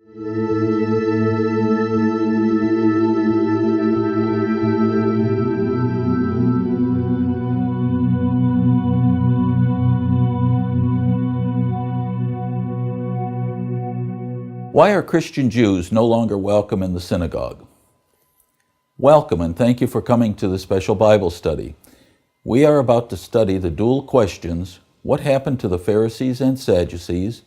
Why are Christian Jews no longer welcome in the synagogue? Welcome, and thank you for coming to the special Bible study. We are about to study the dual questions: what happened to the Pharisees and Sadducees,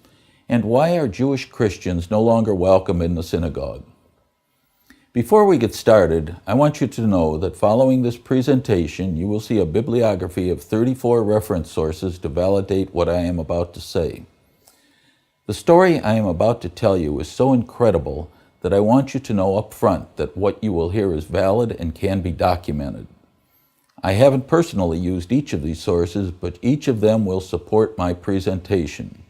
and why are Jewish Christians no longer welcome in the synagogue? Before we get started, I want you to know that following this presentation, you will see a bibliography of 34 reference sources to validate what I am about to say. The story I am about to tell you is so incredible that I want you to know up front that what you will hear is valid and can be documented. I haven't personally used each of these sources, but each of them will support my presentation.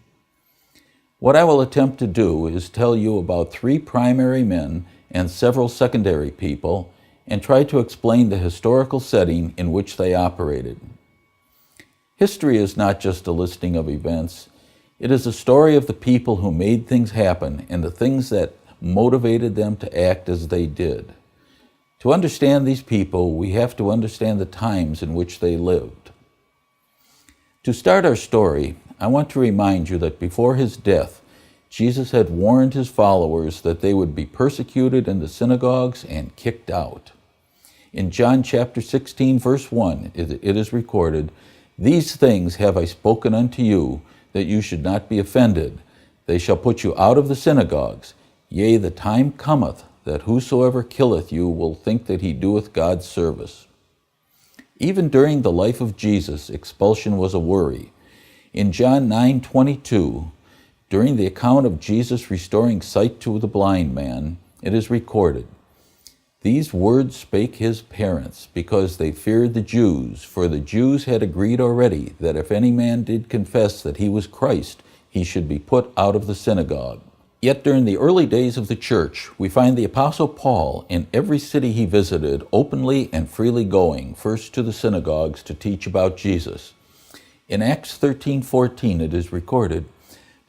What I will attempt to do is tell you about 3 primary men and several secondary people, and try to explain the historical setting in which they operated. History is not just a listing of events. It is a story of the people who made things happen and the things that motivated them to act as they did. To understand these people, we have to understand the times in which they lived. To start our story, I want to remind you that before his death, Jesus had warned his followers that they would be persecuted in the synagogues and kicked out. In John chapter 16, verse 1, it is recorded, "These things have I spoken unto you, that you should not be offended. They shall put you out of the synagogues. Yea, the time cometh, that whosoever killeth you will think that he doeth God's service." Even during the life of Jesus, expulsion was a worry. In John 9:22, during the account of Jesus restoring sight to the blind man, it is recorded, "These words spake his parents, because they feared the Jews, for the Jews had agreed already that if any man did confess that he was Christ, he should be put out of the synagogue." Yet during the early days of the church, we find the Apostle Paul, in every city he visited, openly and freely going, first to the synagogues to teach about Jesus. In Acts 13:14 it is recorded,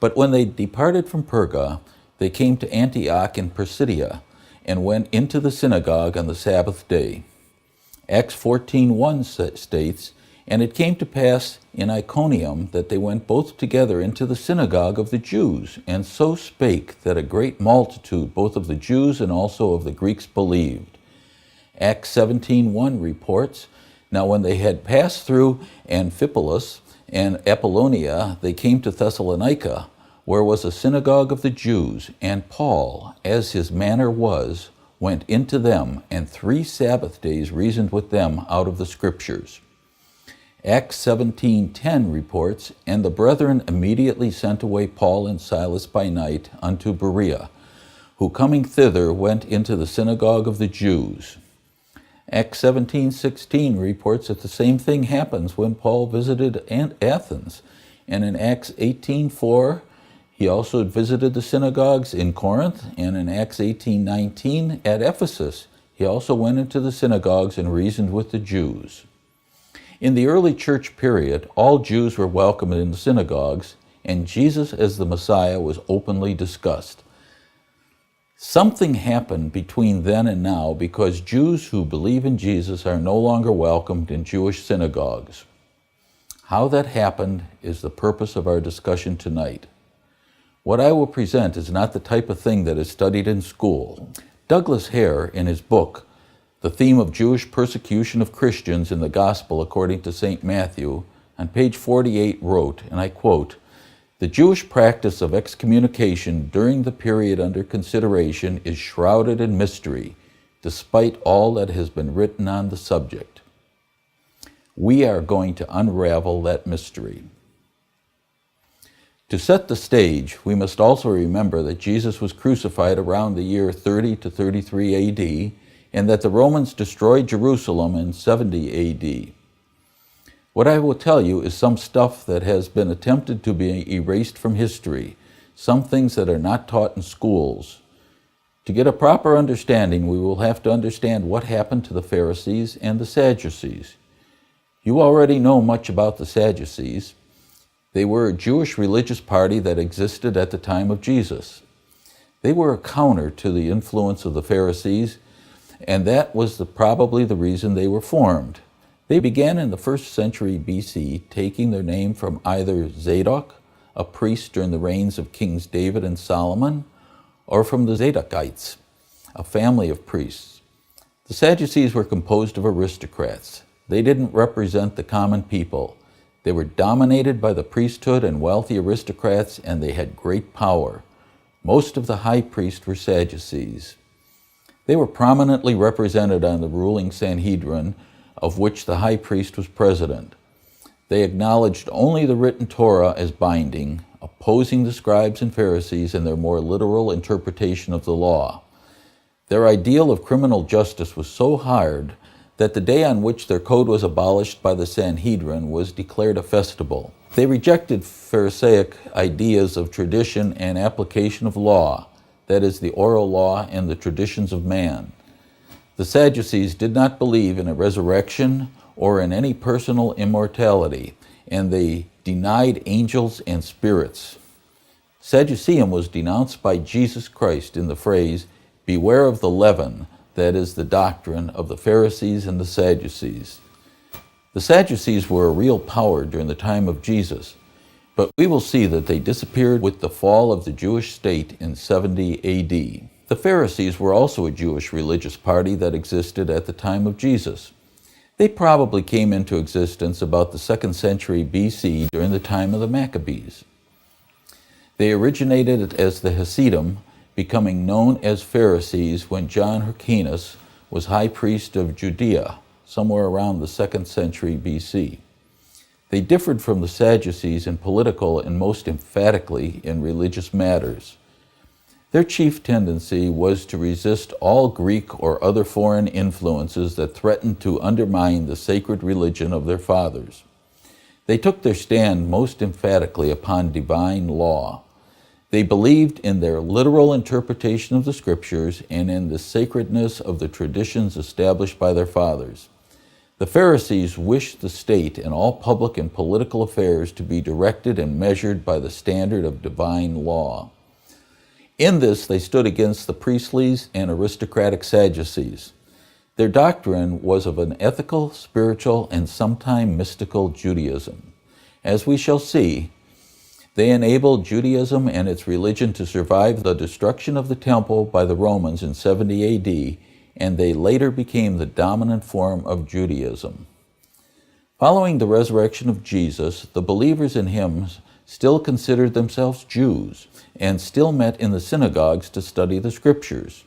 "But when they departed from Perga, they came to Antioch in Pisidia, and went into the synagogue on the Sabbath day." Acts 14:1 states, "And it came to pass in Iconium that they went both together into the synagogue of the Jews, and so spake that a great multitude both of the Jews and also of the Greeks believed." Acts 17:1 reports, "Now when they had passed through Amphipolis and Apollonia, they came to Thessalonica, where was a synagogue of the Jews, and Paul, as his manner was, went into them, and 3 Sabbath days reasoned with them out of the Scriptures." Acts 17:10 reports, "And the brethren immediately sent away Paul and Silas by night unto Berea, who coming thither went into the synagogue of the Jews." Acts 17:16 reports that the same thing happens when Paul visited Athens, and in Acts 18:4, he also visited the synagogues in Corinth, and in Acts 18:19 at Ephesus, he also went into the synagogues and reasoned with the Jews. In the early church period, all Jews were welcomed in the synagogues, and Jesus as the Messiah was openly discussed. Something happened between then and now because Jews who believe in Jesus are no longer welcomed in Jewish synagogues. How that happened is the purpose of our discussion tonight. What I will present is not the type of thing that is studied in school. Douglas Hare, in his book, The Theme of Jewish Persecution of Christians in the Gospel According to St. Matthew, on page 48 wrote, and I quote, "The Jewish practice of excommunication during the period under consideration is shrouded in mystery, despite all that has been written on the subject." We are going to unravel that mystery. To set the stage, we must also remember that Jesus was crucified around the year 30 to 33 AD, and that the Romans destroyed Jerusalem in 70 AD. What I will tell you is some stuff that has been attempted to be erased from history, some things that are not taught in schools. To get a proper understanding, we will have to understand what happened to the Pharisees and the Sadducees. You already know much about the Sadducees. They were a Jewish religious party that existed at the time of Jesus. They were a counter to the influence of the Pharisees, and that was probably the reason they were formed. They began in the 1st century BC, taking their name from either Zadok, a priest during the reigns of Kings David and Solomon, or from the Zadokites, a family of priests. The Sadducees were composed of aristocrats. They didn't represent the common people. They were dominated by the priesthood and wealthy aristocrats, and they had great power. Most of the high priests were Sadducees. They were prominently represented on the ruling Sanhedrin, of which the high priest was president. They acknowledged only the written Torah as binding, opposing the scribes and Pharisees in their more literal interpretation of the law. Their ideal of criminal justice was so hard that the day on which their code was abolished by the Sanhedrin was declared a festival. They rejected Pharisaic ideas of tradition and application of law, that is, the oral law and the traditions of man. The Sadducees did not believe in a resurrection or in any personal immortality, and they denied angels and spirits. Sadduceeism was denounced by Jesus Christ in the phrase, "Beware of the leaven," that is, the doctrine of the Pharisees and the Sadducees. The Sadducees were a real power during the time of Jesus, but we will see that they disappeared with the fall of the Jewish state in 70 AD. The Pharisees were also a Jewish religious party that existed at the time of Jesus. They probably came into existence about the 2nd century BC during the time of the Maccabees. They originated as the Hasidim, becoming known as Pharisees when John Hyrcanus was high priest of Judea, somewhere around the 2nd century BC. They differed from the Sadducees in political and most emphatically in religious matters. Their chief tendency was to resist all Greek or other foreign influences that threatened to undermine the sacred religion of their fathers. They took their stand most emphatically upon divine law. They believed in their literal interpretation of the scriptures and in the sacredness of the traditions established by their fathers. The Pharisees wished the state and all public and political affairs to be directed and measured by the standard of divine law. In this, they stood against the priestly and aristocratic Sadducees. Their doctrine was of an ethical, spiritual, and sometimes mystical Judaism. As we shall see, they enabled Judaism and its religion to survive the destruction of the temple by the Romans in 70 AD, and they later became the dominant form of Judaism. Following the resurrection of Jesus, the believers in him still considered themselves Jews and still met in the synagogues to study the scriptures.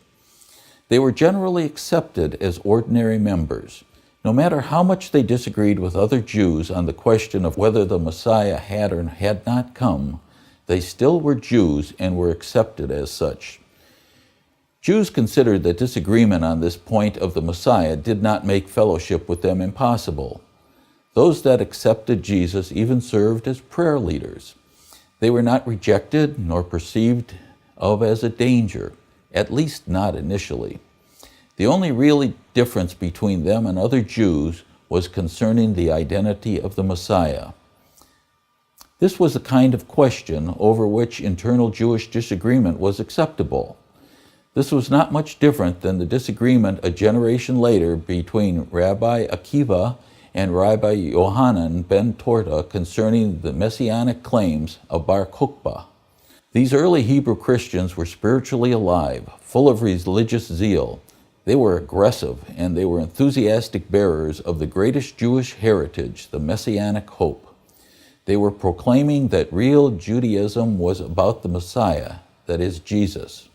They were generally accepted as ordinary members. No matter how much they disagreed with other Jews on the question of whether the Messiah had or had not come, they still were Jews and were accepted as such. Jews considered that disagreement on this point of the Messiah did not make fellowship with them impossible. Those that accepted Jesus even served as prayer leaders. They were not rejected nor perceived of as a danger, at least not initially. The only really difference between them and other Jews was concerning the identity of the Messiah. This was a kind of question over which internal Jewish disagreement was acceptable. This was not much different than the disagreement a generation later between Rabbi Akiva and Rabbi Yohanan ben Torta concerning the messianic claims of Bar Kokhba. These early Hebrew Christians were spiritually alive, full of religious zeal. They were aggressive, and they were enthusiastic bearers of the greatest Jewish heritage, the Messianic hope. They were proclaiming that real Judaism was about the Messiah, that is, Jesus.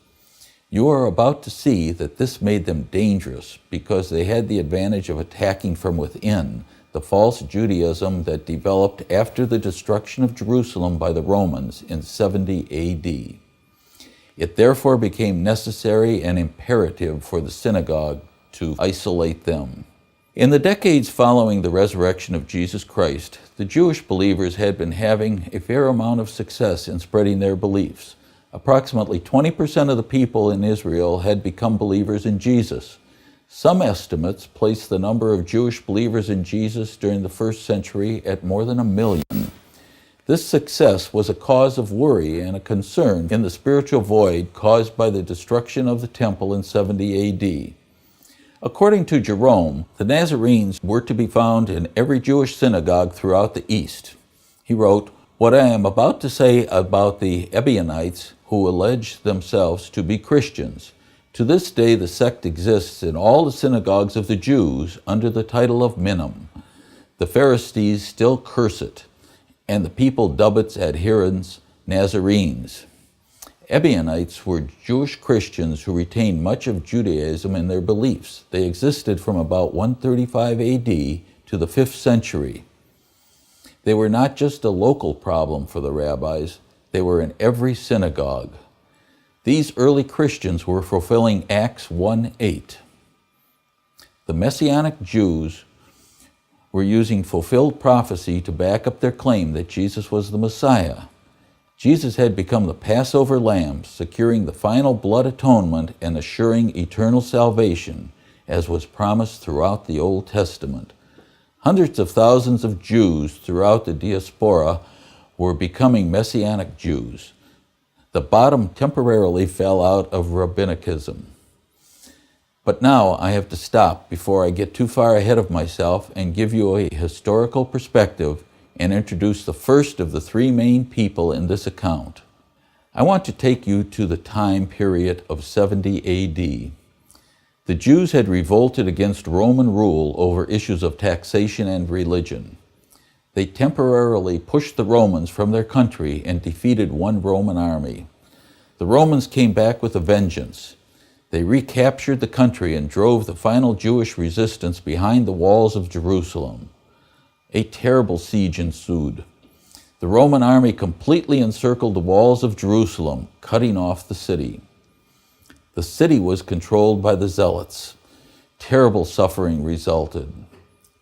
You are about to see that this made them dangerous because they had the advantage of attacking from within the false Judaism that developed after the destruction of Jerusalem by the Romans in 70 AD. It therefore became necessary and imperative for the synagogue to isolate them. In the decades following the resurrection of Jesus Christ, the Jewish believers had been having a fair amount of success in spreading their beliefs. Approximately 20% of the people in Israel had become believers in Jesus. Some estimates place the number of Jewish believers in Jesus during the 1st century at more than 1 million. This success was a cause of worry and a concern in the spiritual void caused by the destruction of the temple in 70 AD. According to Jerome, the Nazarenes were to be found in every Jewish synagogue throughout the East. He wrote, "What I am about to say about the Ebionites who allege themselves to be Christians. To this day the sect exists in all the synagogues of the Jews under the title of Minim. The Pharisees still curse it, and the people dub its adherents Nazarenes." Ebionites were Jewish Christians who retained much of Judaism in their beliefs. They existed from about 135 AD to the 5th century. They were not just a local problem for the rabbis, they were in every synagogue. These early Christians were fulfilling Acts 1:8. The Messianic Jews were using fulfilled prophecy to back up their claim that Jesus was the Messiah. Jesus had become the Passover lamb, securing the final blood atonement and assuring eternal salvation, as was promised throughout the Old Testament. Hundreds of thousands of Jews throughout the diaspora were becoming Messianic Jews. The bottom temporarily fell out of rabbinicism. But now I have to stop before I get too far ahead of myself and give you a historical perspective and introduce the first of the three main people in this account. I want to take you to the time period of 70 AD. The Jews had revolted against Roman rule over issues of taxation and religion. They temporarily pushed the Romans from their country and defeated one Roman army. The Romans came back with a vengeance. They recaptured the country and drove the final Jewish resistance behind the walls of Jerusalem. A terrible siege ensued. The Roman army completely encircled the walls of Jerusalem, cutting off the city. The city was controlled by the Zealots. Terrible suffering resulted.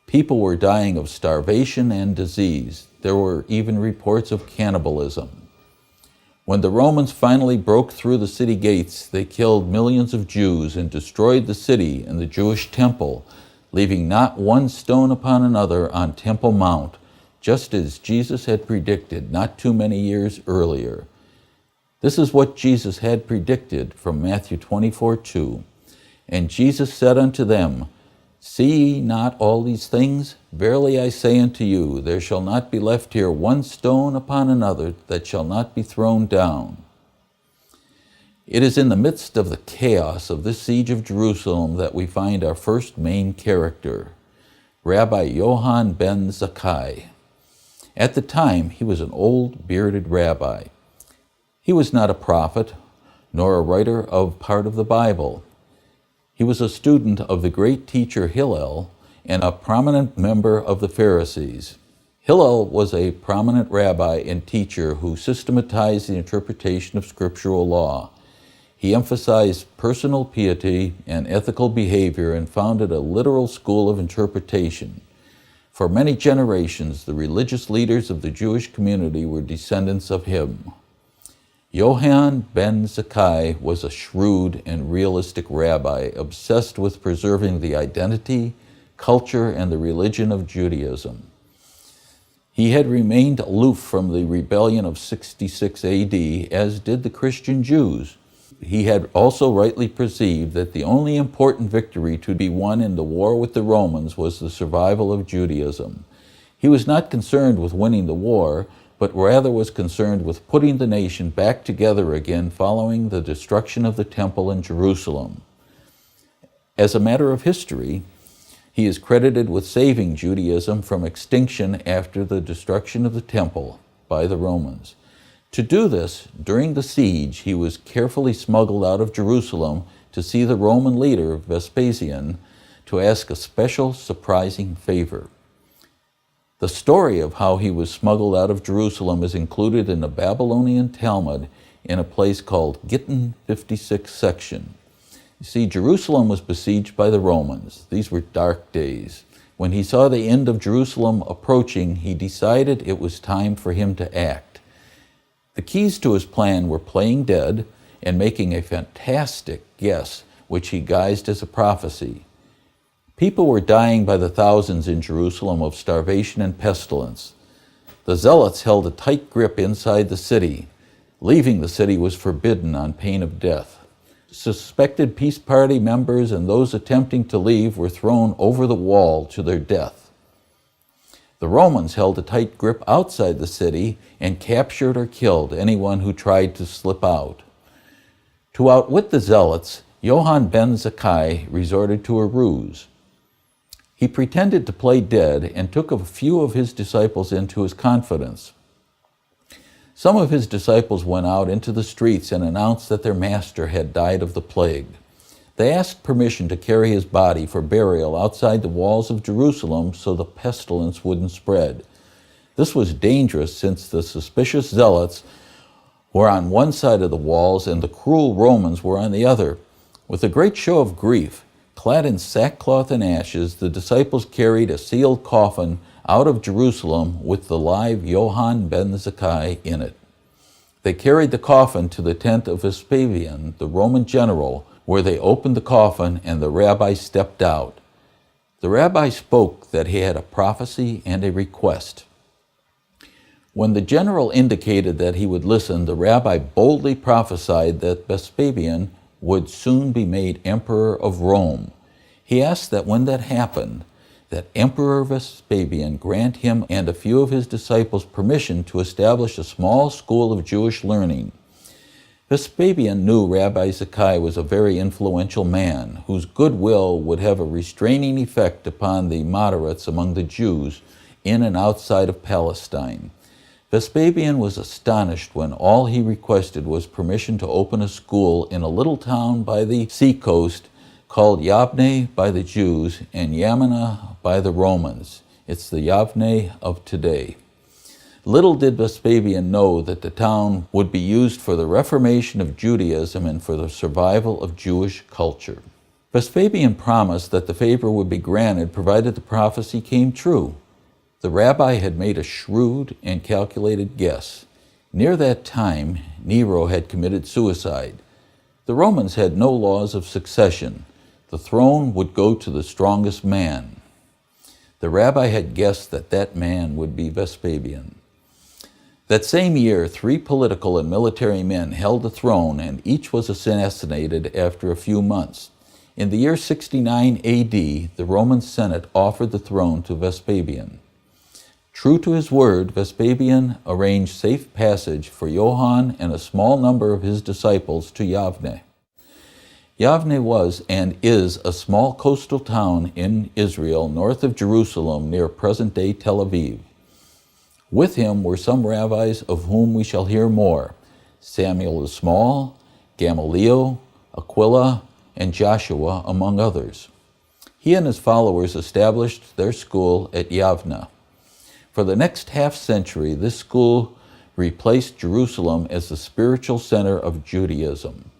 People were dying of starvation and disease. There were even reports of cannibalism. When the Romans finally broke through the city gates, they killed millions of Jews and destroyed the city and the Jewish temple, leaving not one stone upon another on Temple Mount, just as Jesus had predicted not too many years earlier. This is what Jesus had predicted from Matthew 24:2. "And Jesus said unto them, See ye not all these things? Verily I say unto you, there shall not be left here one stone upon another that shall not be thrown down." It is in the midst of the chaos of this siege of Jerusalem that we find our first main character, Rabbi Yohan ben Zakkai. At the time, he was an old, bearded rabbi. He was not a prophet, nor a writer of part of the Bible. He was a student of the great teacher Hillel and a prominent member of the Pharisees. Hillel was a prominent rabbi and teacher who systematized the interpretation of scriptural law. He emphasized personal piety and ethical behavior and founded a literal school of interpretation. For many generations, the religious leaders of the Jewish community were descendants of him. Yohan ben Zakkai was a shrewd and realistic rabbi, obsessed with preserving the identity, culture, and the religion of Judaism. He had remained aloof from the rebellion of 66 AD, as did the Christian Jews. He had also rightly perceived that the only important victory to be won in the war with the Romans was the survival of Judaism. He was not concerned with winning the war, but rather was concerned with putting the nation back together again following the destruction of the temple in Jerusalem. As a matter of history, he is credited with saving Judaism from extinction after the destruction of the temple by the Romans. To do this, during the siege, he was carefully smuggled out of Jerusalem to see the Roman leader, Vespasian, to ask a special, surprising favor. The story of how he was smuggled out of Jerusalem is included in the Babylonian Talmud in a place called Gittin 56 section. You see, Jerusalem was besieged by the Romans. These were dark days. When he saw the end of Jerusalem approaching, he decided it was time for him to act. The keys to his plan were playing dead and making a fantastic guess, which he guised as a prophecy. People were dying by the thousands in Jerusalem of starvation and pestilence. The zealots held a tight grip inside the city. Leaving the city was forbidden on pain of death. Suspected peace party members and those attempting to leave were thrown over the wall to their death. The Romans held a tight grip outside the city and captured or killed anyone who tried to slip out. To outwit the zealots, Johann ben Zakkai resorted to a ruse. He pretended to play dead and took a few of his disciples into his confidence. Some of his disciples went out into the streets and announced that their master had died of the plague. They asked permission to carry his body for burial outside the walls of Jerusalem so the pestilence wouldn't spread. This was dangerous since the suspicious zealots were on one side of the walls and the cruel Romans were on the other. With a great show of grief, clad in sackcloth and ashes, the disciples carried a sealed coffin out of Jerusalem with the live Johann ben Zakkai in it. They carried the coffin to the tent of Vespasian, the Roman general, where they opened the coffin and the rabbi stepped out. The rabbi spoke that he had a prophecy and a request. When the general indicated that he would listen, the rabbi boldly prophesied that Vespasian would soon be made emperor of Rome. He asked that when that happened, that Emperor Vespasian grant him and a few of his disciples permission to establish a small school of Jewish learning. Vespasian knew Rabbi Zakkai was a very influential man, whose goodwill would have a restraining effect upon the moderates among the Jews in and outside of Palestine. Vespasian was astonished when all he requested was permission to open a school in a little town by the seacoast called Yavne by the Jews and Yamina by the Romans. It's the Yavne of today. Little did Vespasian know that the town would be used for the reformation of Judaism and for the survival of Jewish culture. Vespasian promised that the favor would be granted provided the prophecy came true. The rabbi had made a shrewd and calculated guess. Near that time, Nero had committed suicide. The Romans had no laws of succession. The throne would go to the strongest man. The rabbi had guessed that that man would be Vespasian. That same year, 3 political and military men held the throne, and each was assassinated after a few months. In the year 69 AD, the Roman Senate offered the throne to Vespasian. True to his word, Vespasian arranged safe passage for Johann and a small number of his disciples to Yavne. Yavne was and is a small coastal town in Israel north of Jerusalem near present-day Tel Aviv. With him were some rabbis of whom we shall hear more: Samuel the Small, Gamaliel, Aquila, and Joshua, among others. He and his followers established their school at Yavne. For the next half-century, this school replaced Jerusalem as the spiritual center of Judaism.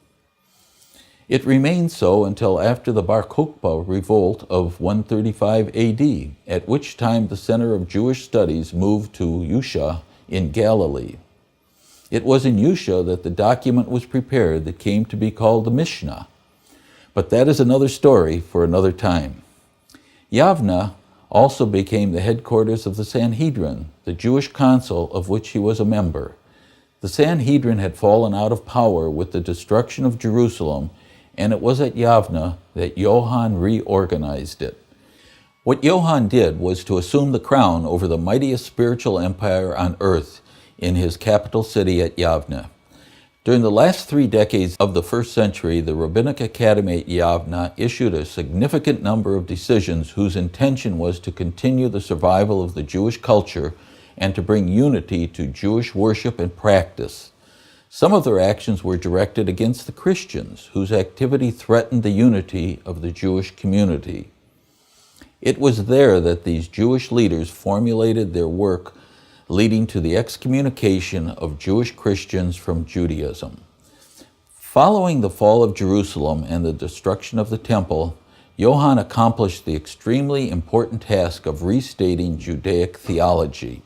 It remained so until after the Bar Kokhba revolt of 135 AD, at which time the center of Jewish studies moved to Yusha in Galilee. It was in Yusha that the document was prepared that came to be called the Mishnah. But that is another story for another time. Yavne also became the headquarters of the Sanhedrin, the Jewish council of which he was a member. The Sanhedrin had fallen out of power with the destruction of Jerusalem, and it was at Yavne that Johann reorganized it. What Johann did was to assume the crown over the mightiest spiritual empire on earth in his capital city at Yavne. During the last 3 decades of the first century, the Rabbinic Academy at Yavne issued a significant number of decisions whose intention was to continue the survival of the Jewish culture and to bring unity to Jewish worship and practice. Some of their actions were directed against the Christians, whose activity threatened the unity of the Jewish community. It was there that these Jewish leaders formulated their work, leading to the excommunication of Jewish Christians from Judaism. Following the fall of Jerusalem and the destruction of the temple, Johann accomplished the extremely important task of restating Judaic theology.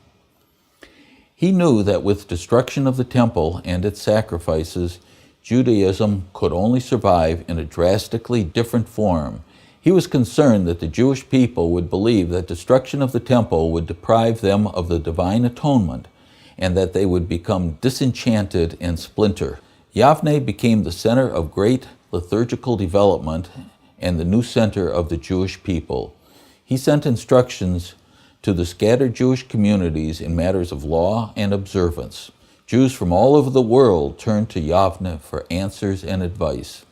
He knew that with destruction of the temple and its sacrifices, Judaism could only survive in a drastically different form. He was concerned that the Jewish people would believe that destruction of the temple would deprive them of the divine atonement, and that they would become disenchanted and splinter. Yavne became the center of great liturgical development and the new center of the Jewish people. He sent instructions to the scattered Jewish communities in matters of law and observance. Jews from all over the world turned to Yavne for answers and advice.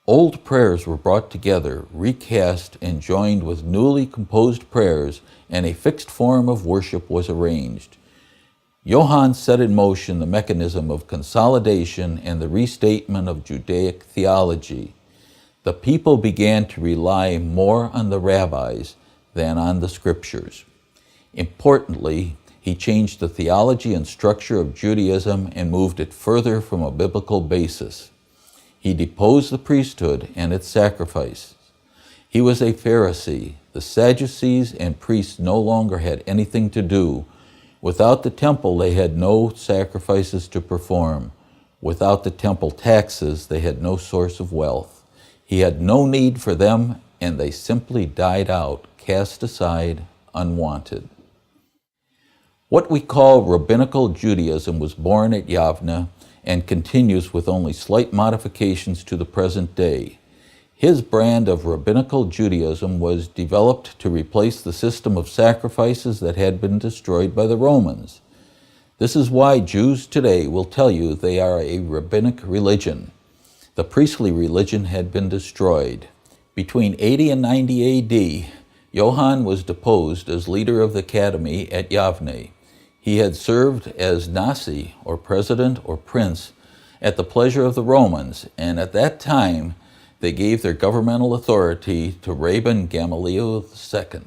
Old prayers were brought together, recast, and joined with newly composed prayers, and a fixed form of worship was arranged. Johann set in motion the mechanism of consolidation and the restatement of Judaic theology. The people began to rely more on the rabbis than on the scriptures. Importantly, he changed the theology and structure of Judaism and moved it further from a biblical basis. He deposed the priesthood and its sacrifices. He was a Pharisee. The Sadducees and priests no longer had anything to do. Without the temple, they had no sacrifices to perform. Without the temple taxes, they had no source of wealth. He had no need for them, and they simply died out, cast aside, unwanted. What we call rabbinical Judaism was born at Yavne and continues with only slight modifications to the present day. His brand of rabbinical Judaism was developed to replace the system of sacrifices that had been destroyed by the Romans. This is why Jews today will tell you they are a rabbinic religion. The priestly religion had been destroyed. Between 80 and 90 A.D., Johann was deposed as leader of the academy at Yavne. He had served as Nasi, or president or prince, at the pleasure of the Romans, and at that time they gave their governmental authority to Rabban Gamaliel II.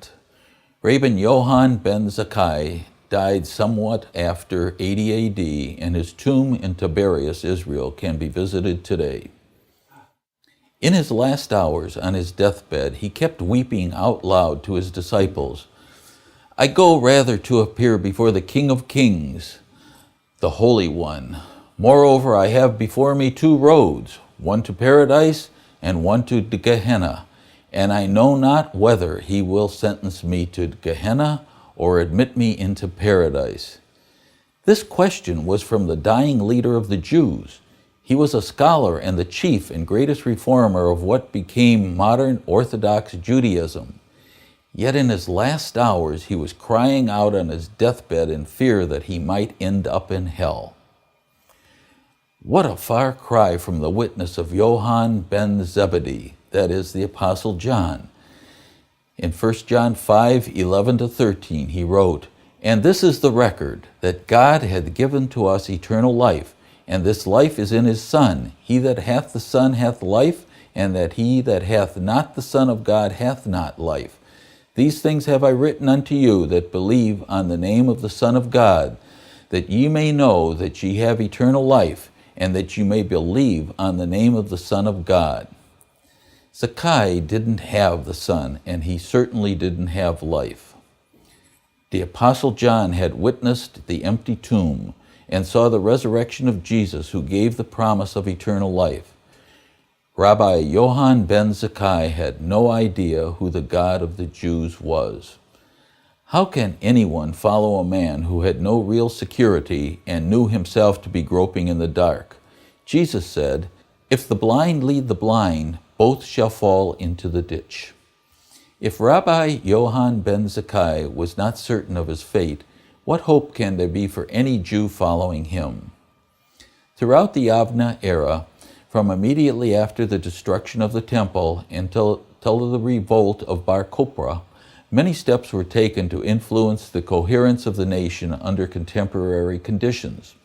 Rabban Johann ben Zakkai died somewhat after 80 A.D., and his tomb in Tiberias, Israel, can be visited today. In his last hours on his deathbed, he kept weeping out loud to his disciples, "I go rather to appear before the King of Kings, the Holy One. Moreover, I have before me two roads, one to paradise and one to Gehenna, and I know not whether he will sentence me to Gehenna or admit me into paradise." This question was from the dying leader of the Jews. He was a scholar and the chief and greatest reformer of what became modern Orthodox Judaism. Yet in his last hours, he was crying out on his deathbed in fear that he might end up in hell. What a far cry from the witness of Johann ben Zebedee, that is, the Apostle John. In 1 John 5:11-13, he wrote, "And this is the record, that God hath given to us eternal life, and this life is in his Son. He that hath the Son hath life, and that he that hath not the Son of God hath not life. These things have I written unto you that believe on the name of the Son of God, that ye may know that ye have eternal life, and that you may believe on the name of the Son of God." Zakkai didn't have the Son, and he certainly didn't have life. The Apostle John had witnessed the empty tomb and saw the resurrection of Jesus, who gave the promise of eternal life. Rabbi Johann ben Zakkai had no idea who the God of the Jews was. How can anyone follow a man who had no real security and knew himself to be groping in the dark? Jesus said, "If the blind lead the blind, both shall fall into the ditch." If Rabbi Johann ben Zakkai was not certain of his fate, what hope can there be for any Jew following him? Throughout the Yavne era, from immediately after the destruction of the temple until the revolt of Bar Kokhba, many steps were taken to influence the coherence of the nation under contemporary conditions.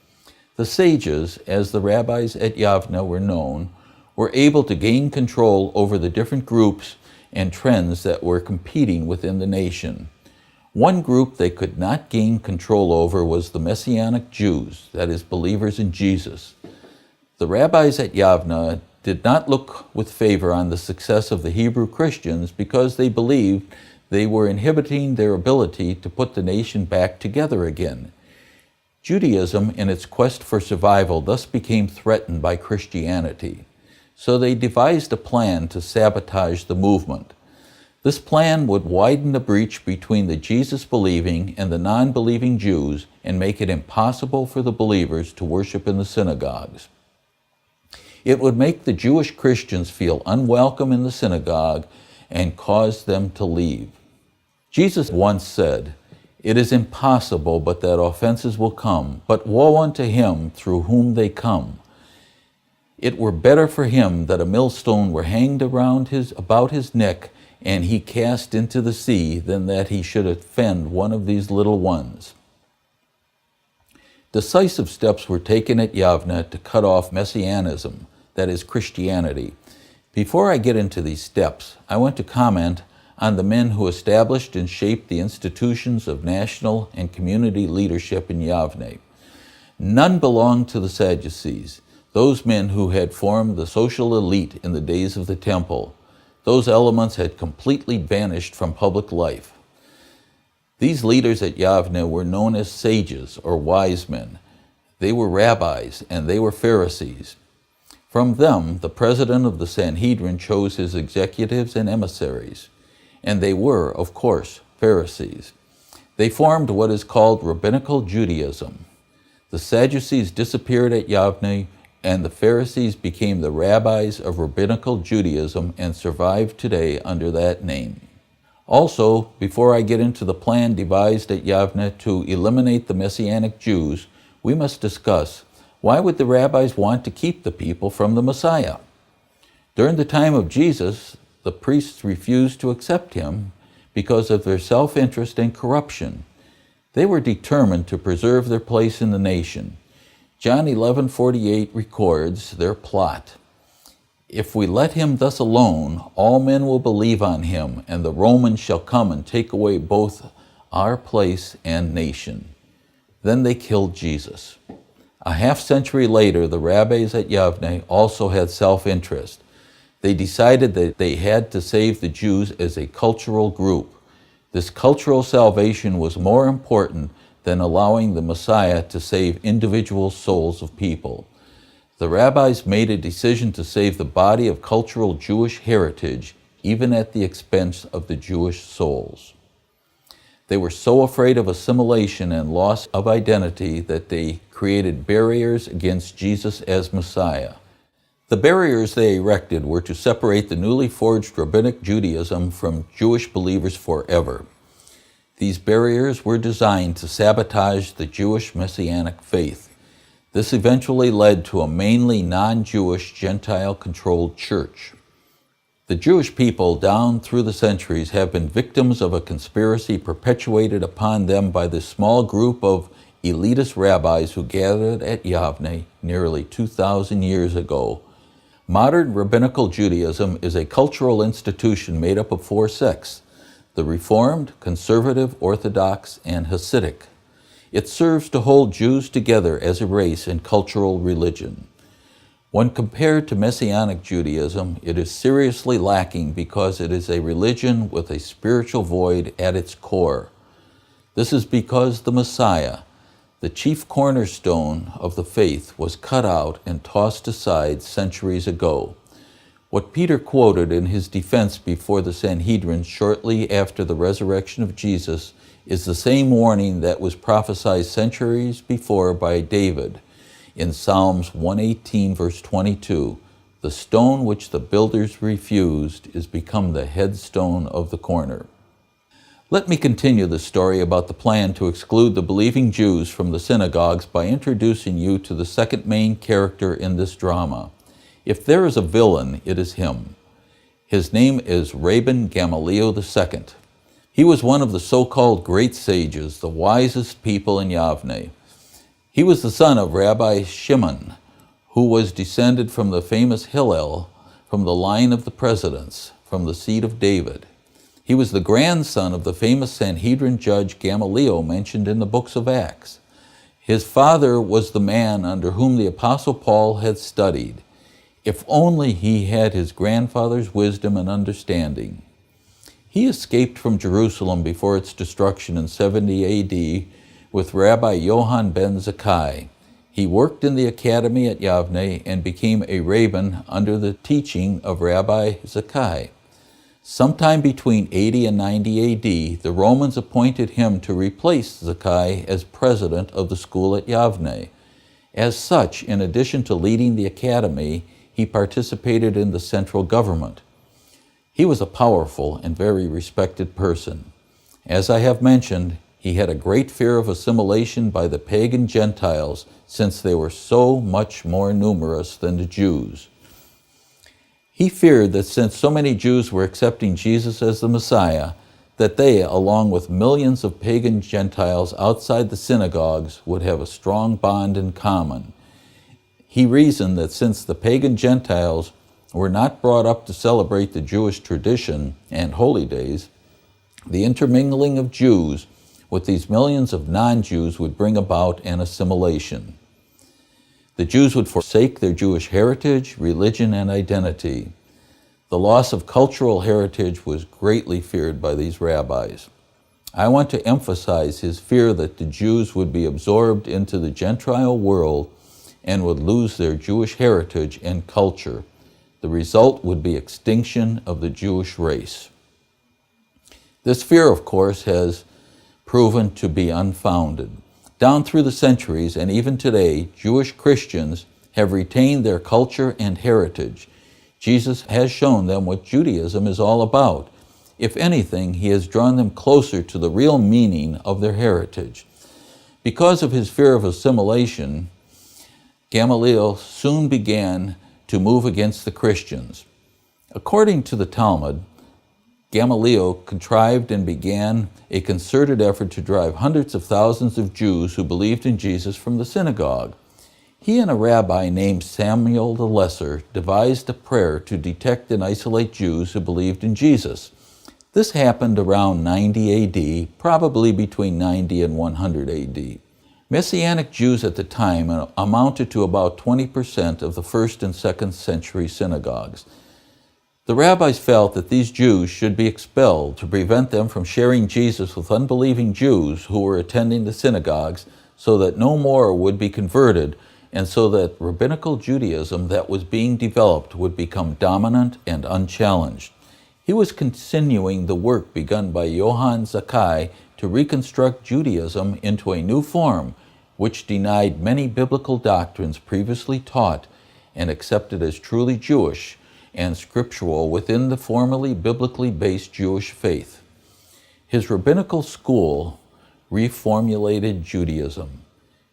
The sages, as the rabbis at Yavne were known, were able to gain control over the different groups and trends that were competing within the nation. One group they could not gain control over was the Messianic Jews, that is, believers in Jesus. The rabbis at Yavne did not look with favor on the success of the Hebrew Christians because they believed they were inhibiting their ability to put the nation back together again. Judaism, in its quest for survival, thus became threatened by Christianity. So they devised a plan to sabotage the movement. This plan would widen the breach between the Jesus-believing and the non-believing Jews and make it impossible for the believers to worship in the synagogues. It would make the Jewish Christians feel unwelcome in the synagogue and cause them to leave. Jesus once said, "It is impossible but that offenses will come, but woe unto him through whom they come. It were better for him that a millstone were hanged about his neck and he cast into the sea than that he should offend one of these little ones." Decisive steps were taken at Yavne to cut off Messianism, that is Christianity. Before I get into these steps, I want to comment on the men who established and shaped the institutions of national and community leadership in Yavne. None belonged to the Sadducees, those men who had formed the social elite in the days of the temple. Those elements had completely vanished from public life. These leaders at Yavne were known as sages or wise men. They were rabbis and they were Pharisees. From them, the president of the Sanhedrin chose his executives and emissaries, and they were, of course, Pharisees. They formed what is called rabbinical Judaism. The Sadducees disappeared at Yavne, and the Pharisees became the rabbis of rabbinical Judaism and survive today under that name. Also, before I get into the plan devised at Yavne to eliminate the Messianic Jews, we must discuss, why would the rabbis want to keep the people from the Messiah? During the time of Jesus, the priests refused to accept him because of their self-interest and corruption. They were determined to preserve their place in the nation. John 11:48 records their plot. "If we let him thus alone, all men will believe on him, and the Romans shall come and take away both our place and nation." Then they killed Jesus. A half-century later, the rabbis at Yavne also had self-interest. They decided that they had to save the Jews as a cultural group. This cultural salvation was more important than allowing the Messiah to save individual souls of people. The rabbis made a decision to save the body of cultural Jewish heritage, even at the expense of the Jewish souls. They were so afraid of assimilation and loss of identity that they created barriers against Jesus as Messiah. The barriers they erected were to separate the newly forged rabbinic Judaism from Jewish believers forever. These barriers were designed to sabotage the Jewish Messianic faith. This eventually led to a mainly non-Jewish, Gentile-controlled church. The Jewish people down through the centuries have been victims of a conspiracy perpetuated upon them by this small group of elitist rabbis who gathered at Yavne nearly 2,000 years ago. Modern rabbinical Judaism is a cultural institution made up of 4 sects: the Reformed, Conservative, Orthodox, and Hasidic. It serves to hold Jews together as a race and cultural religion. When compared to Messianic Judaism, it is seriously lacking because it is a religion with a spiritual void at its core. This is because the Messiah, the chief cornerstone of the faith, was cut out and tossed aside centuries ago. What Peter quoted in his defense before the Sanhedrin shortly after the resurrection of Jesus is the same warning that was prophesied centuries before by David in Psalms 118, verse 22. "The stone which the builders refused is become the headstone of the corner." Let me continue the story about the plan to exclude the believing Jews from the synagogues by introducing you to the second main character in this drama. If there is a villain, it is him. His name is Rabban Gamaliel II. He was one of the so-called great sages, the wisest people in Yavne. He was the son of Rabbi Shimon, who was descended from the famous Hillel, from the line of the presidents, from the seed of David. He was the grandson of the famous Sanhedrin judge Gamaliel mentioned in the books of Acts. His father was the man under whom the Apostle Paul had studied. If only he had his grandfather's wisdom and understanding. He escaped from Jerusalem before its destruction in 70 A.D. with Rabbi Yohan ben Zakkai. He worked in the academy at Yavne and became a rabban under the teaching of Rabbi Zakkai. Sometime between 80 and 90 AD, the Romans appointed him to replace Zacchaeus as president of the school at Yavne. As such, in addition to leading the academy, he participated in the central government. He was a powerful and very respected person. As I have mentioned, he had a great fear of assimilation by the pagan Gentiles, since they were so much more numerous than the Jews. He feared that since so many Jews were accepting Jesus as the Messiah, that they, along with millions of pagan Gentiles outside the synagogues, would have a strong bond in common. He reasoned that since the pagan Gentiles were not brought up to celebrate the Jewish tradition and holy days, the intermingling of Jews with these millions of non-Jews would bring about an assimilation. The Jews would forsake their Jewish heritage, religion, and identity. The loss of cultural heritage was greatly feared by these rabbis. I want to emphasize his fear that the Jews would be absorbed into the Gentile world and would lose their Jewish heritage and culture. The result would be extinction of the Jewish race. This fear, of course, has proven to be unfounded. Down through the centuries and even today, Jewish Christians have retained their culture and heritage. Jesus has shown them what Judaism is all about. If anything, he has drawn them closer to the real meaning of their heritage. Because of his fear of assimilation, Gamaliel soon began to move against the Christians. According to the Talmud, Gamaliel contrived and began a concerted effort to drive hundreds of thousands of Jews who believed in Jesus from the synagogue. He and a rabbi named Samuel the Lesser devised a prayer to detect and isolate Jews who believed in Jesus. This happened around 90 AD, probably between 90 and 100 AD. Messianic Jews at the time amounted to about 20% of the 1st and 2nd century synagogues. The rabbis felt that these Jews should be expelled to prevent them from sharing Jesus with unbelieving Jews who were attending the synagogues, so that no more would be converted, and so that rabbinical Judaism that was being developed would become dominant and unchallenged. He was continuing the work begun by Johann Zakkai to reconstruct Judaism into a new form, which denied many biblical doctrines previously taught and accepted as truly Jewish and scriptural within the formerly biblically based Jewish faith. His rabbinical school reformulated Judaism.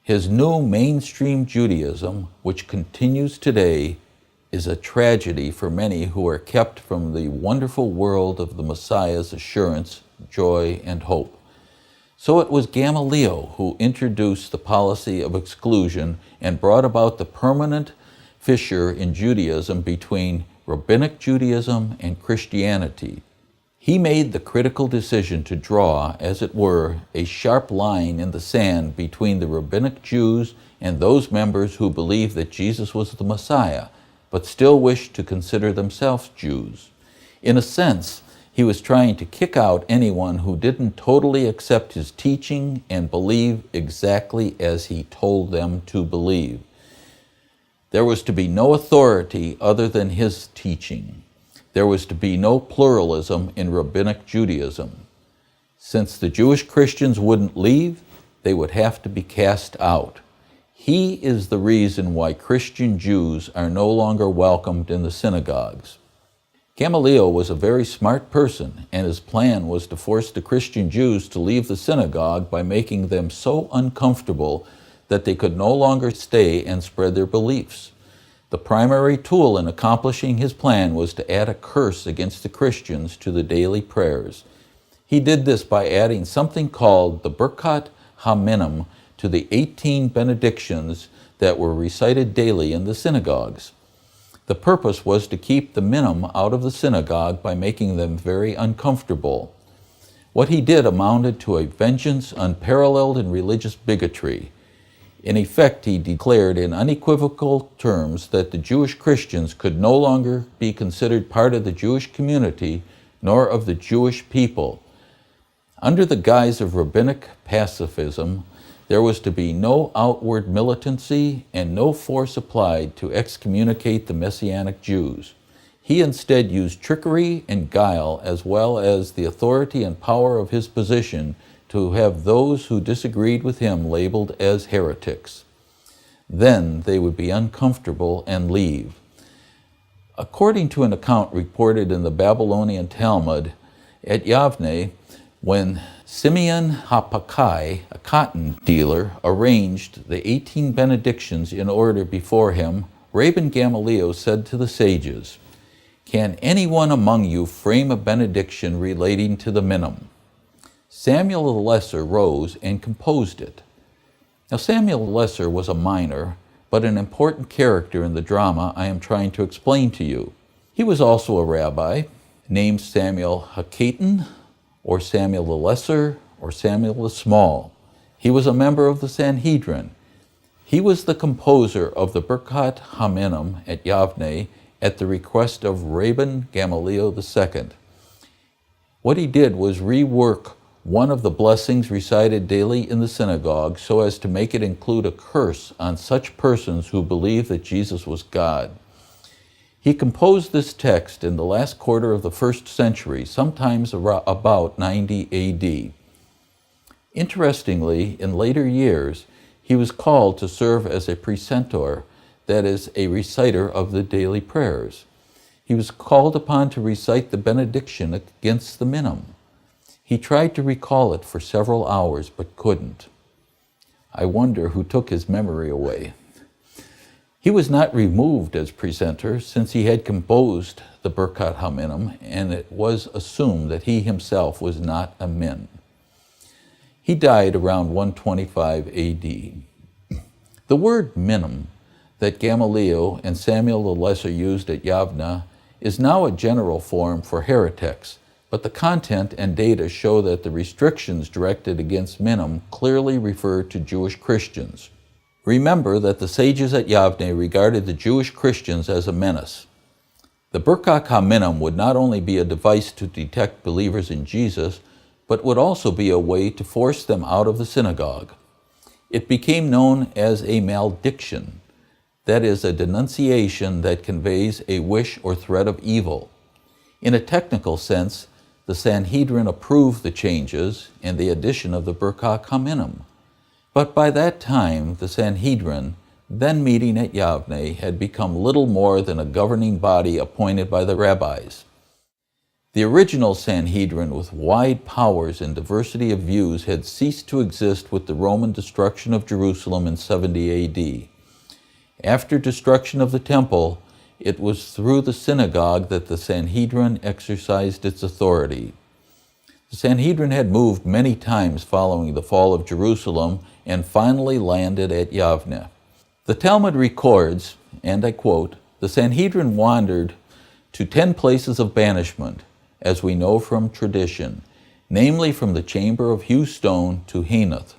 His new mainstream Judaism, which continues today, is a tragedy for many who are kept from the wonderful world of the Messiah's assurance, joy, and hope. So it was Gamaliel who introduced the policy of exclusion and brought about the permanent fissure in Judaism between Rabbinic Judaism and Christianity. He made the critical decision to draw, as it were, a sharp line in the sand between the Rabbinic Jews and those members who believed that Jesus was the Messiah, but still wished to consider themselves Jews. In a sense, he was trying to kick out anyone who didn't totally accept his teaching and believe exactly as he told them to believe. There was to be no authority other than his teaching. There was to be no pluralism in Rabbinic Judaism. Since the Jewish Christians wouldn't leave, they would have to be cast out. He is the reason why Christian Jews are no longer welcomed in the synagogues. Gamaliel was a very smart person, and his plan was to force the Christian Jews to leave the synagogue by making them so uncomfortable that they could no longer stay and spread their beliefs. The primary tool in accomplishing his plan was to add a curse against the Christians to the daily prayers. He did this by adding something called the Birkat Ha Minim to the 18 benedictions that were recited daily in the synagogues. The purpose was to keep the minim out of the synagogue by making them very uncomfortable. What he did amounted to a vengeance unparalleled in religious bigotry. In effect, he declared in unequivocal terms that the Jewish Christians could no longer be considered part of the Jewish community nor of the Jewish people. Under the guise of rabbinic pacifism, there was to be no outward militancy and no force applied to excommunicate the Messianic Jews. He instead used trickery and guile, as well as the authority and power of his position, to have those who disagreed with him labeled as heretics. Then they would be uncomfortable and leave. According to an account reported in the Babylonian Talmud, at Yavne, when Simeon HaPakai, a cotton dealer, arranged the 18 benedictions in order before him, Rabban Gamaliel said to the sages, "Can anyone among you frame a benediction relating to the Minim?" Samuel the Lesser rose and composed it. Now Samuel the Lesser was a minor, but an important character in the drama I am trying to explain to you. He was also a rabbi, named Samuel HaKatan, or Samuel the Lesser, or Samuel the Small. He was a member of the Sanhedrin. He was the composer of the Birkat Ha Minim at Yavne at the request of Rabban Gamaliel II. What he did was rework one of the blessings recited daily in the synagogue so as to make it include a curse on such persons who believed that Jesus was God. He composed this text in the last quarter of the 1st century, sometimes about 90 AD. Interestingly, in later years, he was called to serve as a precentor, that is, a reciter of the daily prayers. He was called upon to recite the benediction against the Minim. He tried to recall it for several hours, but couldn't. I wonder who took his memory away. He was not removed as precentor since he had composed the Birkat Ha Minim, and it was assumed that he himself was not a min. He died around 125 AD. The word minim that Gamaliel and Samuel the Lesser used at Yavne is now a general form for heretics, but the content and data show that the restrictions directed against minim clearly refer to Jewish Christians. Remember that the sages at Yavne regarded the Jewish Christians as a menace. The Birkat Ha Minim would not only be a device to detect believers in Jesus, but would also be a way to force them out of the synagogue. It became known as a malediction, that is, a denunciation that conveys a wish or threat of evil. In a technical sense, the Sanhedrin approved the changes and the addition of the Birkat Ha Minim. But by that time, the Sanhedrin, then meeting at Yavne, had become little more than a governing body appointed by the rabbis. The original Sanhedrin, with wide powers and diversity of views, had ceased to exist with the Roman destruction of Jerusalem in 70 AD. After destruction of the temple, it was through the synagogue that the Sanhedrin exercised its authority. The Sanhedrin had moved many times following the fall of Jerusalem and finally landed at Yavne. The Talmud records, and I quote, "The Sanhedrin wandered to 10 places of banishment, as we know from tradition, namely from the chamber of hewn stone to Hanath,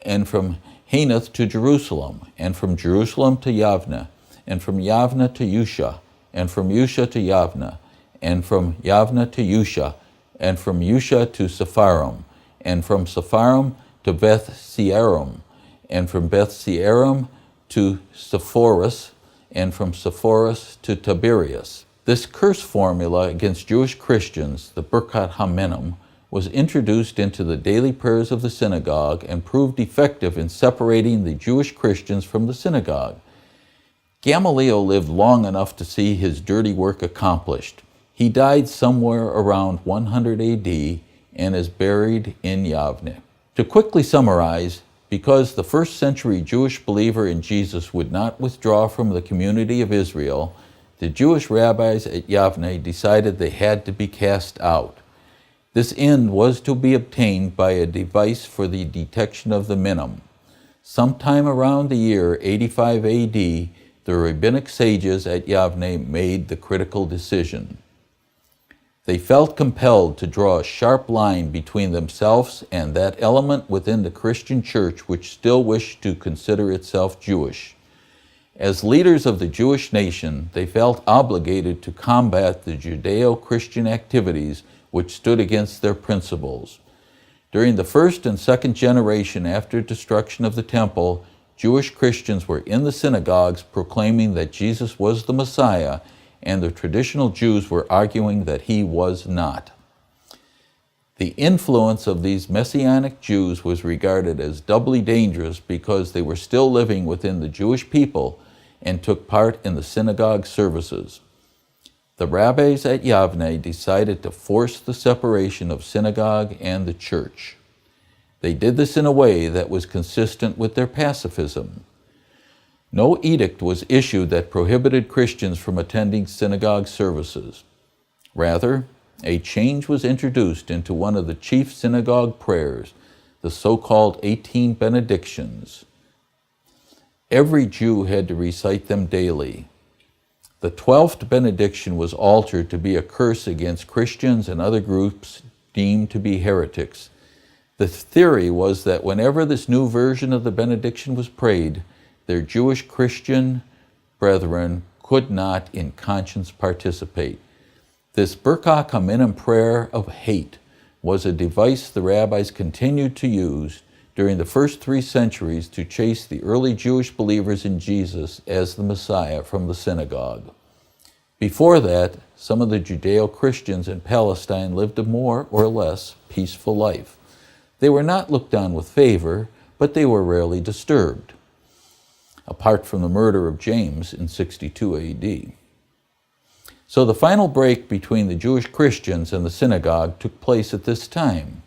and from Hanath to Jerusalem, and from Jerusalem to Yavne, and from Yavne to Yusha, and from Yusha to Yavne, and from Yavne to Yusha, and from Yusha to Sepharim, and from Sepharim to Beth Searim, and from Beth Searim to Sepphoris, and from Sepphoris to Tiberias." This curse formula against Jewish Christians, the Birkat Ha Minim, was introduced into the daily prayers of the synagogue and proved effective in separating the Jewish Christians from the synagogue. Gamaliel lived long enough to see his dirty work accomplished. He died somewhere around 100 AD and is buried in Yavne. To quickly summarize, because the first century Jewish believer in Jesus would not withdraw from the community of Israel, the Jewish rabbis at Yavne decided they had to be cast out. This end was to be obtained by a device for the detection of the minim. Sometime around the year 85 AD, the rabbinic sages at Yavne made the critical decision. They felt compelled to draw a sharp line between themselves and that element within the Christian church which still wished to consider itself Jewish. As leaders of the Jewish nation, they felt obligated to combat the Judeo-Christian activities which stood against their principles. During the first and second generation after destruction of the temple, Jewish Christians were in the synagogues proclaiming that Jesus was the Messiah and the traditional Jews were arguing that he was not. The influence of these Messianic Jews was regarded as doubly dangerous because they were still living within the Jewish people and took part in the synagogue services. The rabbis at Yavne decided to force the separation of synagogue and the church. They did this in a way that was consistent with their pacifism. No edict was issued that prohibited Christians from attending synagogue services. Rather, a change was introduced into one of the chief synagogue prayers, the so-called 18 benedictions. Every Jew had to recite them daily. The 12th benediction was altered to be a curse against Christians and other groups deemed to be heretics. The theory was that whenever this new version of the benediction was prayed, their Jewish Christian brethren could not in conscience participate. This Birkat Ha Minim prayer of hate was a device the rabbis continued to use during the first 3 centuries to chase the early Jewish believers in Jesus as the Messiah from the synagogue. Before that, some of the Judeo-Christians in Palestine lived a more or less peaceful life. They were not looked on with favor, but they were rarely disturbed, apart from the murder of James in 62 AD. So the final break between the Jewish Christians and the synagogue took place at this time.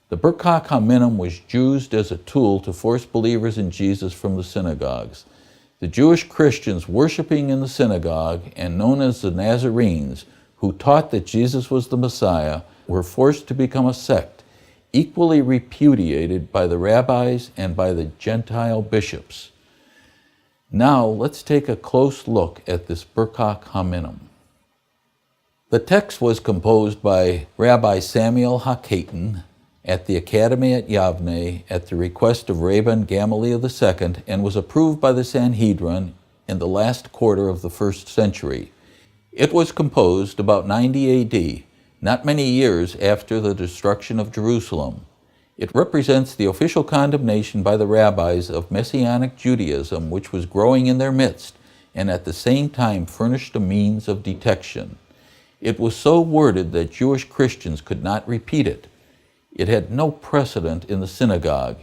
The Birkat Ha Minim was used as a tool to force believers in Jesus from the synagogues. The Jewish Christians worshiping in the synagogue, and known as the Nazarenes, who taught that Jesus was the Messiah, were forced to become a sect, equally repudiated by the rabbis and by the Gentile bishops. Now let's take a close look at this Birkat Ha Minim. The text was composed by Rabbi Samuel Hakatan at the Academy at Yavne at the request of Rabban Gamaliel II and was approved by the Sanhedrin in the last quarter of the 1st century. It was composed about 90 AD, not many years after the destruction of Jerusalem. It represents the official condemnation by the rabbis of Messianic Judaism, which was growing in their midst, and at the same time furnished a means of detection. It was so worded that Jewish Christians could not repeat it. It had no precedent in the synagogue.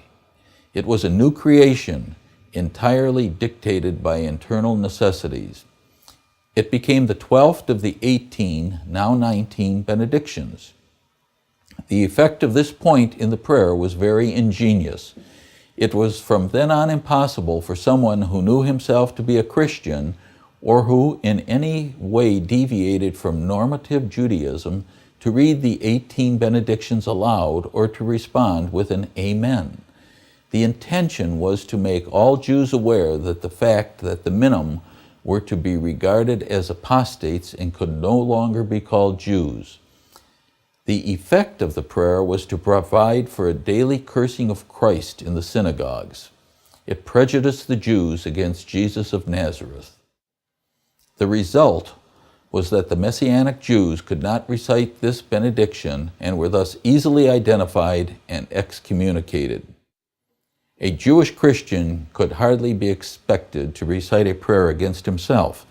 It was a new creation, entirely dictated by internal necessities. It became the 12th of the 18, now 19, benedictions. The effect of this point in the prayer was very ingenious. It was from then on impossible for someone who knew himself to be a Christian or who in any way deviated from normative Judaism to read the 18 benedictions aloud or to respond with an Amen. The intention was to make all Jews aware that the fact that the Minim were to be regarded as apostates and could no longer be called Jews. The effect of the prayer was to provide for a daily cursing of Christ in the synagogues. It prejudiced the Jews against Jesus of Nazareth. The result was that the Messianic Jews could not recite this benediction and were thus easily identified and excommunicated. A Jewish Christian could hardly be expected to recite a prayer against himself.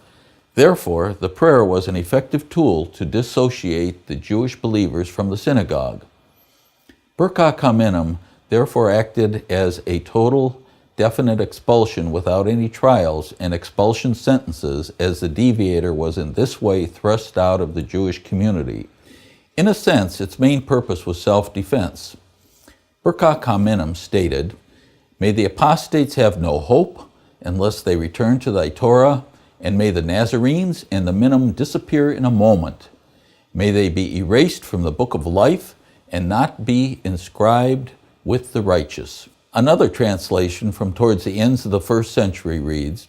Therefore, the prayer was an effective tool to dissociate the Jewish believers from the synagogue. Birkat Ha Minim therefore acted as a total, definite expulsion without any trials and expulsion sentences, as the deviator was in this way thrust out of the Jewish community. In a sense, its main purpose was self-defense. Birkat Ha Minim stated, "May the apostates have no hope unless they return to thy Torah, and may the Nazarenes and the Minim disappear in a moment. May they be erased from the book of life and not be inscribed with the righteous." Another translation from towards the ends of the 1st century reads,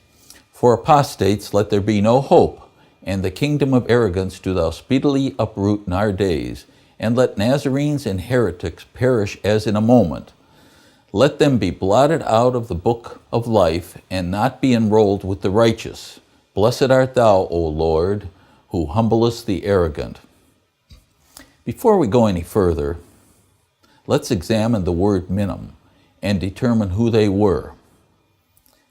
"For apostates let there be no hope, and the kingdom of arrogance do thou speedily uproot in our days, and let Nazarenes and heretics perish as in a moment. Let them be blotted out of the book of life and not be enrolled with the righteous. Blessed art thou, O Lord, who humblest the arrogant." Before we go any further, let's examine the word minim and determine who they were.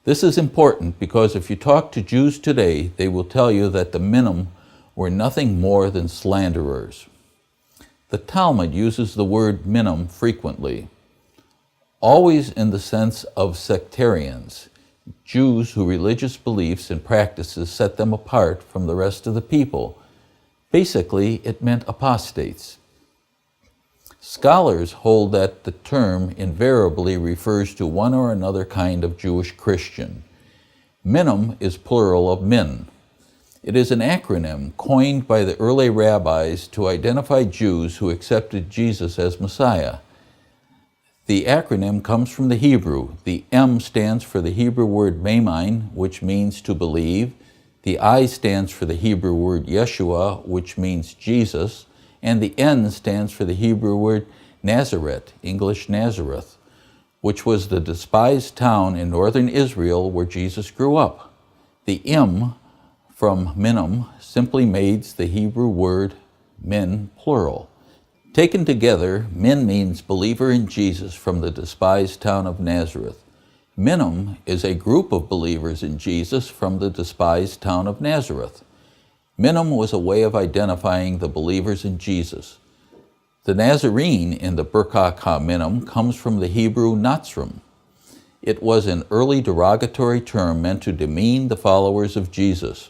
This is important because if you talk to Jews today, they will tell you that the minim were nothing more than slanderers. The Talmud uses the word minim frequently, always in the sense of sectarians, Jews whose religious beliefs and practices set them apart from the rest of the people. Basically, it meant apostates. Scholars hold that the term invariably refers to one or another kind of Jewish Christian. Minim is plural of min. It is an acronym coined by the early rabbis to identify Jews who accepted Jesus as Messiah. The acronym comes from the Hebrew. The M stands for the Hebrew word maimon, which means to believe. The I stands for the Hebrew word Yeshua, which means Jesus. And the N stands for the Hebrew word Nazareth, English Nazareth, which was the despised town in northern Israel where Jesus grew up. The M from minim simply makes the Hebrew word min plural. Taken together, min means believer in Jesus from the despised town of Nazareth. Minim is a group of believers in Jesus from the despised town of Nazareth. Minim was a way of identifying the believers in Jesus. The Nazarene in the Birkat Ha Minim comes from the Hebrew Natzrim. It was an early derogatory term meant to demean the followers of Jesus.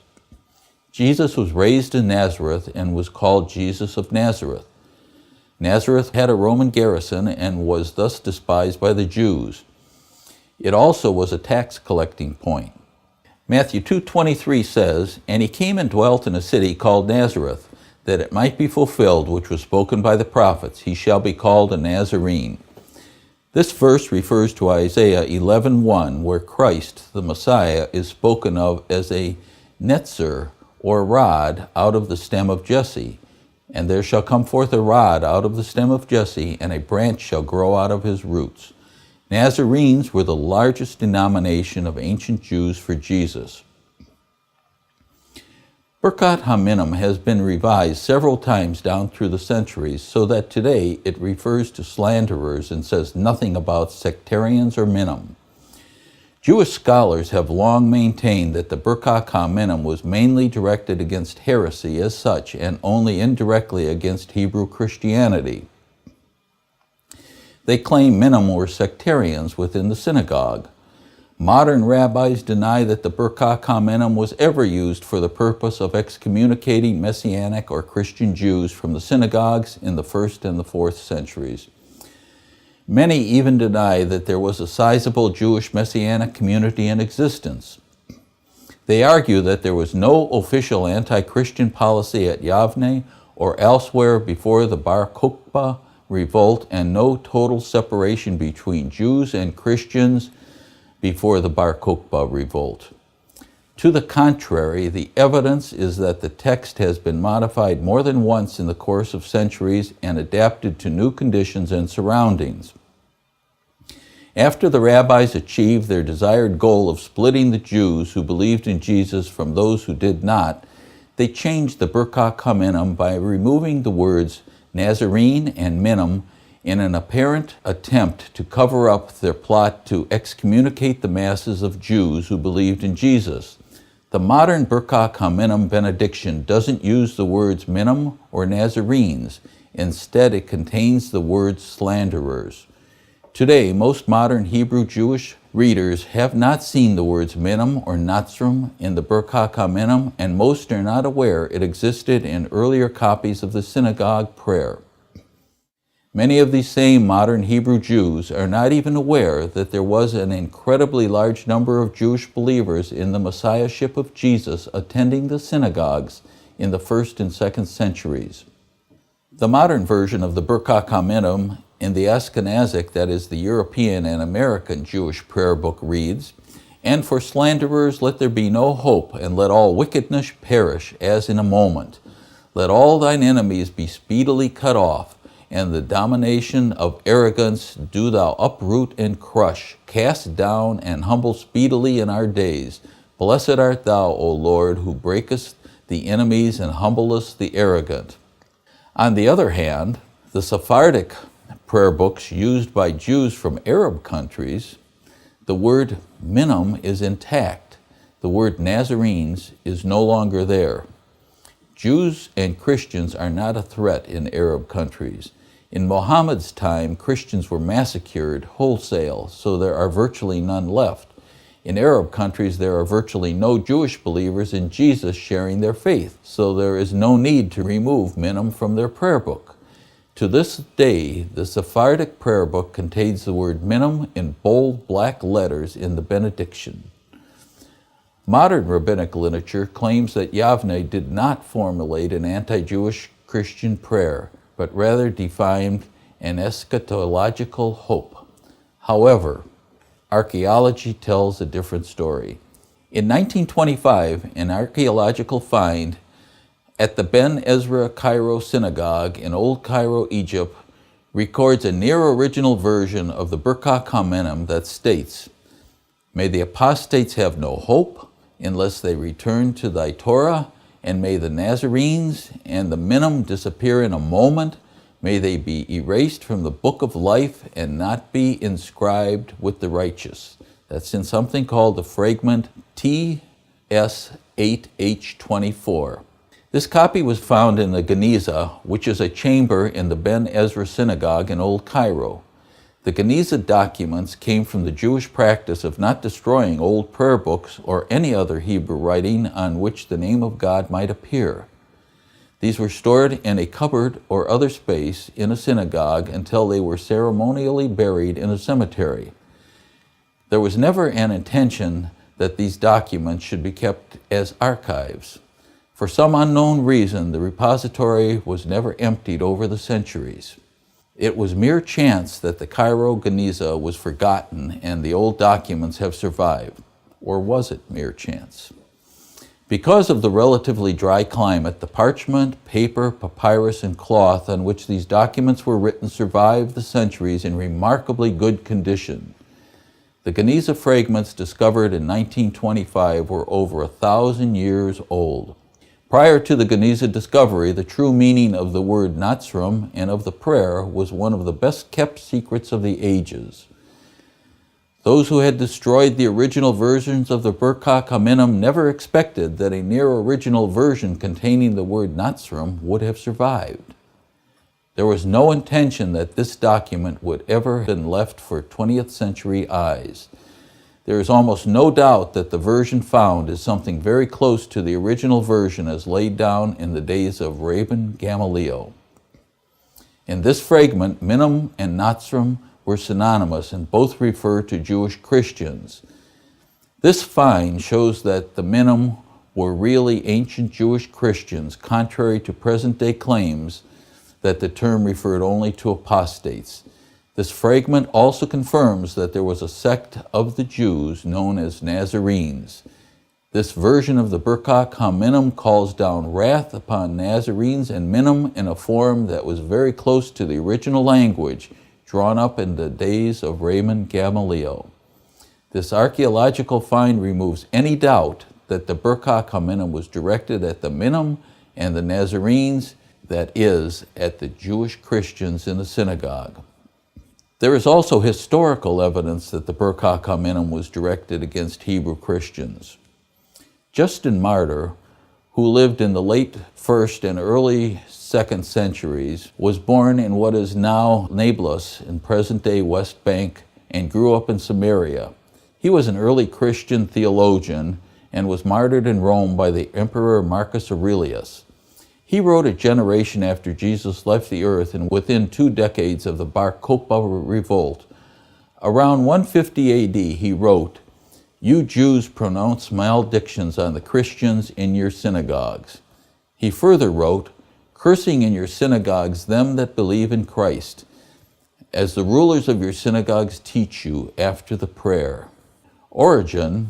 Jesus was raised in Nazareth and was called Jesus of Nazareth. Nazareth had a Roman garrison and was thus despised by the Jews. It also was a tax collecting point. Matthew 2:23 says, "And he came and dwelt in a city called Nazareth, that it might be fulfilled which was spoken by the prophets, he shall be called a Nazarene." This verse refers to Isaiah 11:1, where Christ, the Messiah, is spoken of as a netzer, or rod, out of the stem of Jesse. "And there shall come forth a rod out of the stem of Jesse, and a branch shall grow out of his roots." Nazarenes were the largest denomination of ancient Jews for Jesus. Birkat Ha Minim has been revised several times down through the centuries so that today it refers to slanderers and says nothing about sectarians or minim. Jewish scholars have long maintained that the Birkat Ha Minim was mainly directed against heresy as such and only indirectly against Hebrew Christianity. They claim minim were sectarians within the synagogue. Modern rabbis deny that the Birkat Ha Minim was ever used for the purpose of excommunicating Messianic or Christian Jews from the synagogues in the 1st and the 4th centuries. Many even deny that there was a sizable Jewish Messianic community in existence. They argue that there was no official anti-Christian policy at Yavne or elsewhere before the Bar Kokhba revolt, and no total separation between Jews and Christians before the Bar Kokhba revolt. To the contrary, the evidence is that the text has been modified more than once in the course of centuries and adapted to new conditions and surroundings. After the rabbis achieved their desired goal of splitting the Jews who believed in Jesus from those who did not, they changed the Birkat Ha Minim by removing the words Nazarene and Minim in an apparent attempt to cover up their plot to excommunicate the masses of Jews who believed in Jesus. The modern Birkat Ha Minim benediction doesn't use the words minim or Nazarenes. Instead, it contains the words slanderers. Today, most modern Hebrew Jewish readers have not seen the words minim or natzrim in the Birkat Ha Minim, and most are not aware it existed in earlier copies of the synagogue prayer. Many of these same modern Hebrew Jews are not even aware that there was an incredibly large number of Jewish believers in the Messiahship of Jesus attending the synagogues in the 1st and 2nd centuries. The modern version of the Birkat Ha Minim in the Ashkenazic, that is the European and American Jewish prayer book, reads, "And for slanderers let there be no hope, and let all wickedness perish as in a moment. Let all thine enemies be speedily cut off, and the domination of arrogance do thou uproot and crush, cast down and humble speedily in our days. Blessed art thou, O Lord, who breakest the enemies and humblest the arrogant." On the other hand, the Sephardic prayer books used by Jews from Arab countries, the word minim is intact. The word Nazarenes is no longer there. Jews and Christians are not a threat in Arab countries. In Muhammad's time, Christians were massacred wholesale, so there are virtually none left. In Arab countries, there are virtually no Jewish believers in Jesus sharing their faith, so there is no need to remove minim from their prayer book. To this day, the Sephardic prayer book contains the word minim in bold black letters in the benediction. Modern rabbinic literature claims that Yavne did not formulate an anti-Jewish Christian prayer, but rather defined an eschatological hope. However, archaeology tells a different story. In 1925, an archaeological find at the Ben Ezra Cairo Synagogue in Old Cairo, Egypt, records a near-original version of the Birkat Ha Minim that states, "May the apostates have no hope unless they return to thy Torah, and may the Nazarenes and the minim disappear in a moment. May they be erased from the book of life and not be inscribed with the righteous." That's in something called the fragment TS8H24. This copy was found in the Geniza, which is a chamber in the Ben Ezra Synagogue in Old Cairo. The Geniza documents came from the Jewish practice of not destroying old prayer books or any other Hebrew writing on which the name of God might appear. These were stored in a cupboard or other space in a synagogue until they were ceremonially buried in a cemetery. There was never an intention that these documents should be kept as archives. For some unknown reason, the repository was never emptied over the centuries. It was mere chance that the Cairo Geniza was forgotten and the old documents have survived. Or was it mere chance? Because of the relatively dry climate, the parchment, paper, papyrus, and cloth on which these documents were written survived the centuries in remarkably good condition. The Geniza fragments discovered in 1925 were over 1,000 years old. Prior to the Geniza discovery, the true meaning of the word Natsrim and of the prayer was one of the best kept secrets of the ages. Those who had destroyed the original versions of the Birkat Ha Minim never expected that a near-original version containing the word Natsrim would have survived. There was no intention that this document would ever have been left for 20th century eyes. There is almost no doubt that the version found is something very close to the original version as laid down in the days of Rabban Gamaliel. In this fragment, minim and Natsrim were synonymous and both refer to Jewish Christians. This find shows that the minim were really ancient Jewish Christians, contrary to present-day claims that the term referred only to apostates. This fragment also confirms that there was a sect of the Jews known as Nazarenes. This version of the Birkat Ha Minim calls down wrath upon Nazarenes and minim in a form that was very close to the original language drawn up in the days of Rabban Gamaliel. This archaeological find removes any doubt that the Birkat Ha Minim was directed at the minim and the Nazarenes, that is, at the Jewish Christians in the synagogue. There is also historical evidence that the Birkat Ha Minim was directed against Hebrew Christians. Justin Martyr, who lived in the late 1st and early 2nd centuries, was born in what is now Nablus in present-day West Bank and grew up in Samaria. He was an early Christian theologian and was martyred in Rome by the Emperor Marcus Aurelius. He wrote a generation after Jesus left the earth and within 2 decades of the Bar Kokhba revolt. Around 150 AD, he wrote, "You Jews pronounce maledictions on the Christians in your synagogues." He further wrote, "Cursing in your synagogues them that believe in Christ, as the rulers of your synagogues teach you after the prayer." Origen,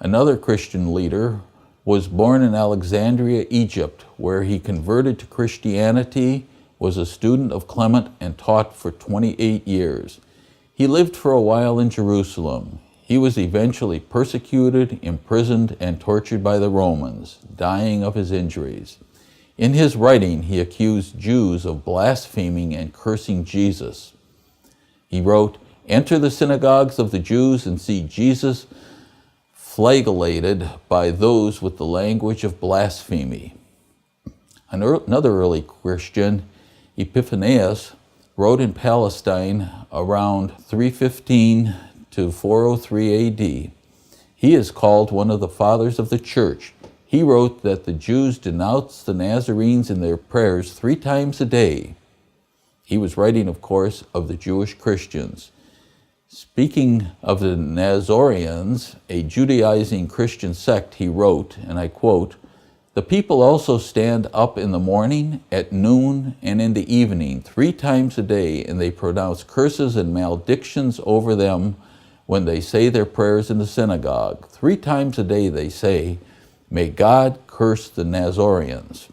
another Christian leader, was born in Alexandria, Egypt, where he converted to Christianity, was a student of Clement, and taught for 28 years. He lived for a while in Jerusalem. He was eventually persecuted, imprisoned, and tortured by the Romans, dying of his injuries. In his writing, he accused Jews of blaspheming and cursing Jesus. He wrote, "Enter the synagogues of the Jews and see Jesus flagellated by those with the language of blasphemy." Another early Christian, Epiphanius, wrote in Palestine around 315 to 403 AD. He is called one of the fathers of the church. He wrote that the Jews denounced the Nazarenes in their prayers 3 times a day. He was writing, of course, of the Jewish Christians. Speaking of the Nazarenes, a Judaizing Christian sect, he wrote, and I quote, "The people also stand up in the morning, at noon, and in the evening, 3 times a day, and they pronounce curses and maledictions over them when they say their prayers in the synagogue. 3 times a day they say, 'May God curse the Nazarenes.'"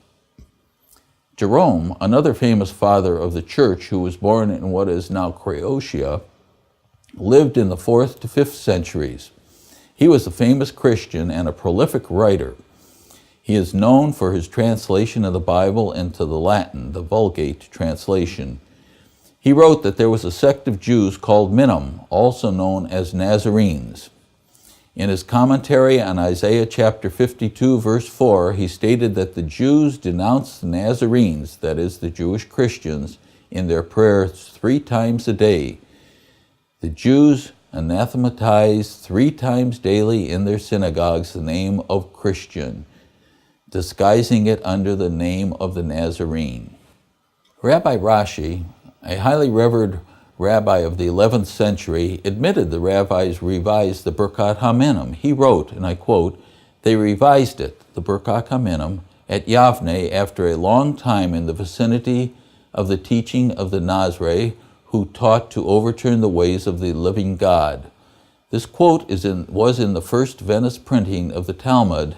Jerome, another famous father of the church who was born in what is now Croatia, lived in the 4th to 5th centuries. He was a famous Christian and a prolific writer. He is known for his translation of the Bible into the Latin, the Vulgate translation. He wrote that there was a sect of Jews called Minim, also known as Nazarenes. In his commentary on Isaiah chapter 52, verse 4, he stated that the Jews denounced the Nazarenes, that is, the Jewish Christians, in their prayers 3 times a day. The Jews anathematized 3 times daily in their synagogues the name of Christian, disguising it under the name of the Nazarene. Rabbi Rashi, a highly revered rabbi of the 11th century, admitted the rabbis revised the Birkat Ha Minim. He wrote, and I quote, "They revised it, the Birkat Ha Minim, at Yavne after a long time in the vicinity of the teaching of the Nazri, who taught to overturn the ways of the living God." This quote was in the first Venice printing of the Talmud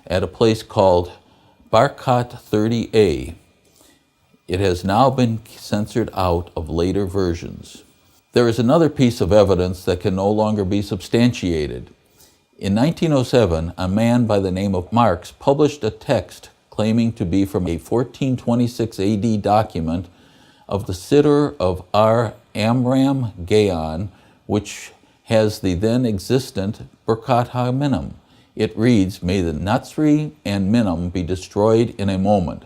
at a place called Birkat 30a. It has now been censored out of later versions. There is another piece of evidence that can no longer be substantiated. In 1907, a man by the name of Marx published a text claiming to be from a 1426 AD document of the Siddur of Ar Amram Gaon, which has the then existent Birkat Ha Minim. It reads, "May the Nazri and Minim be destroyed in a moment."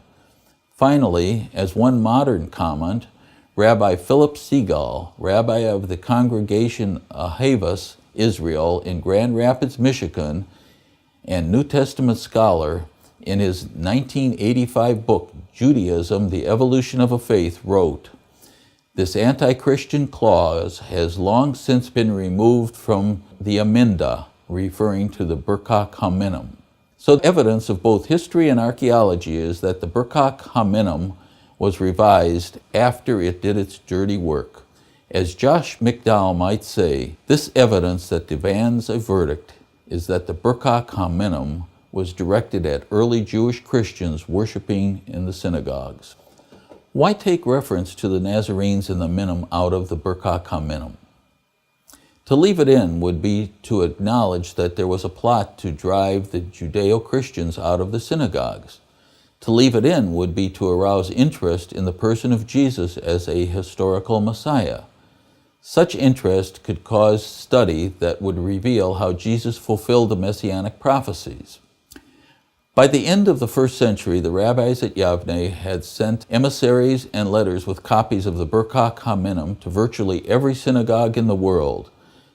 Finally, as one modern comment, Rabbi Philip Segal, rabbi of the congregation Ahavas, Israel, in Grand Rapids, Michigan, and New Testament scholar, in his 1985 book, Judaism, The Evolution of a Faith, wrote, "This anti-Christian clause has long since been removed from the Aminda," referring to the Birkat Ha Minim. So evidence of both history and archaeology is that the Birkat Ha Minim was revised after it did its dirty work. As Josh McDowell might say, this evidence that demands a verdict is that the Birkat Ha Minim was directed at early Jewish Christians worshiping in the synagogues. Why take reference to the Nazarenes and the Minim out of the Birkat Ha Minim? To leave it in would be to acknowledge that there was a plot to drive the Judeo-Christians out of the synagogues. To leave it in would be to arouse interest in the person of Jesus as a historical Messiah. Such interest could cause study that would reveal how Jesus fulfilled the messianic prophecies. By the end of the 1st century, the rabbis at Yavne had sent emissaries and letters with copies of the Birkat Ha Minim to virtually every synagogue in the world.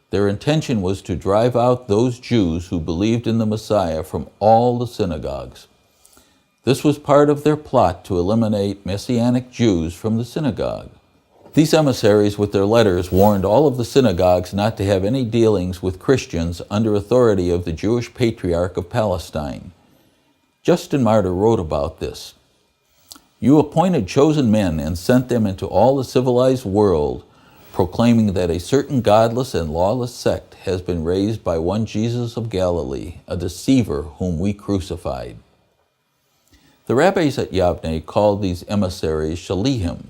Their intention was to drive out those Jews who believed in the Messiah from all the synagogues. This was part of their plot to eliminate Messianic Jews from the synagogue. These emissaries, with their letters, warned all of the synagogues not to have any dealings with Christians under authority of the Jewish Patriarch of Palestine. Justin Martyr wrote about this. "You appointed chosen men and sent them into all the civilized world, proclaiming that a certain godless and lawless sect has been raised by one Jesus of Galilee, a deceiver whom we crucified." The rabbis at Yavne called these emissaries shalichim,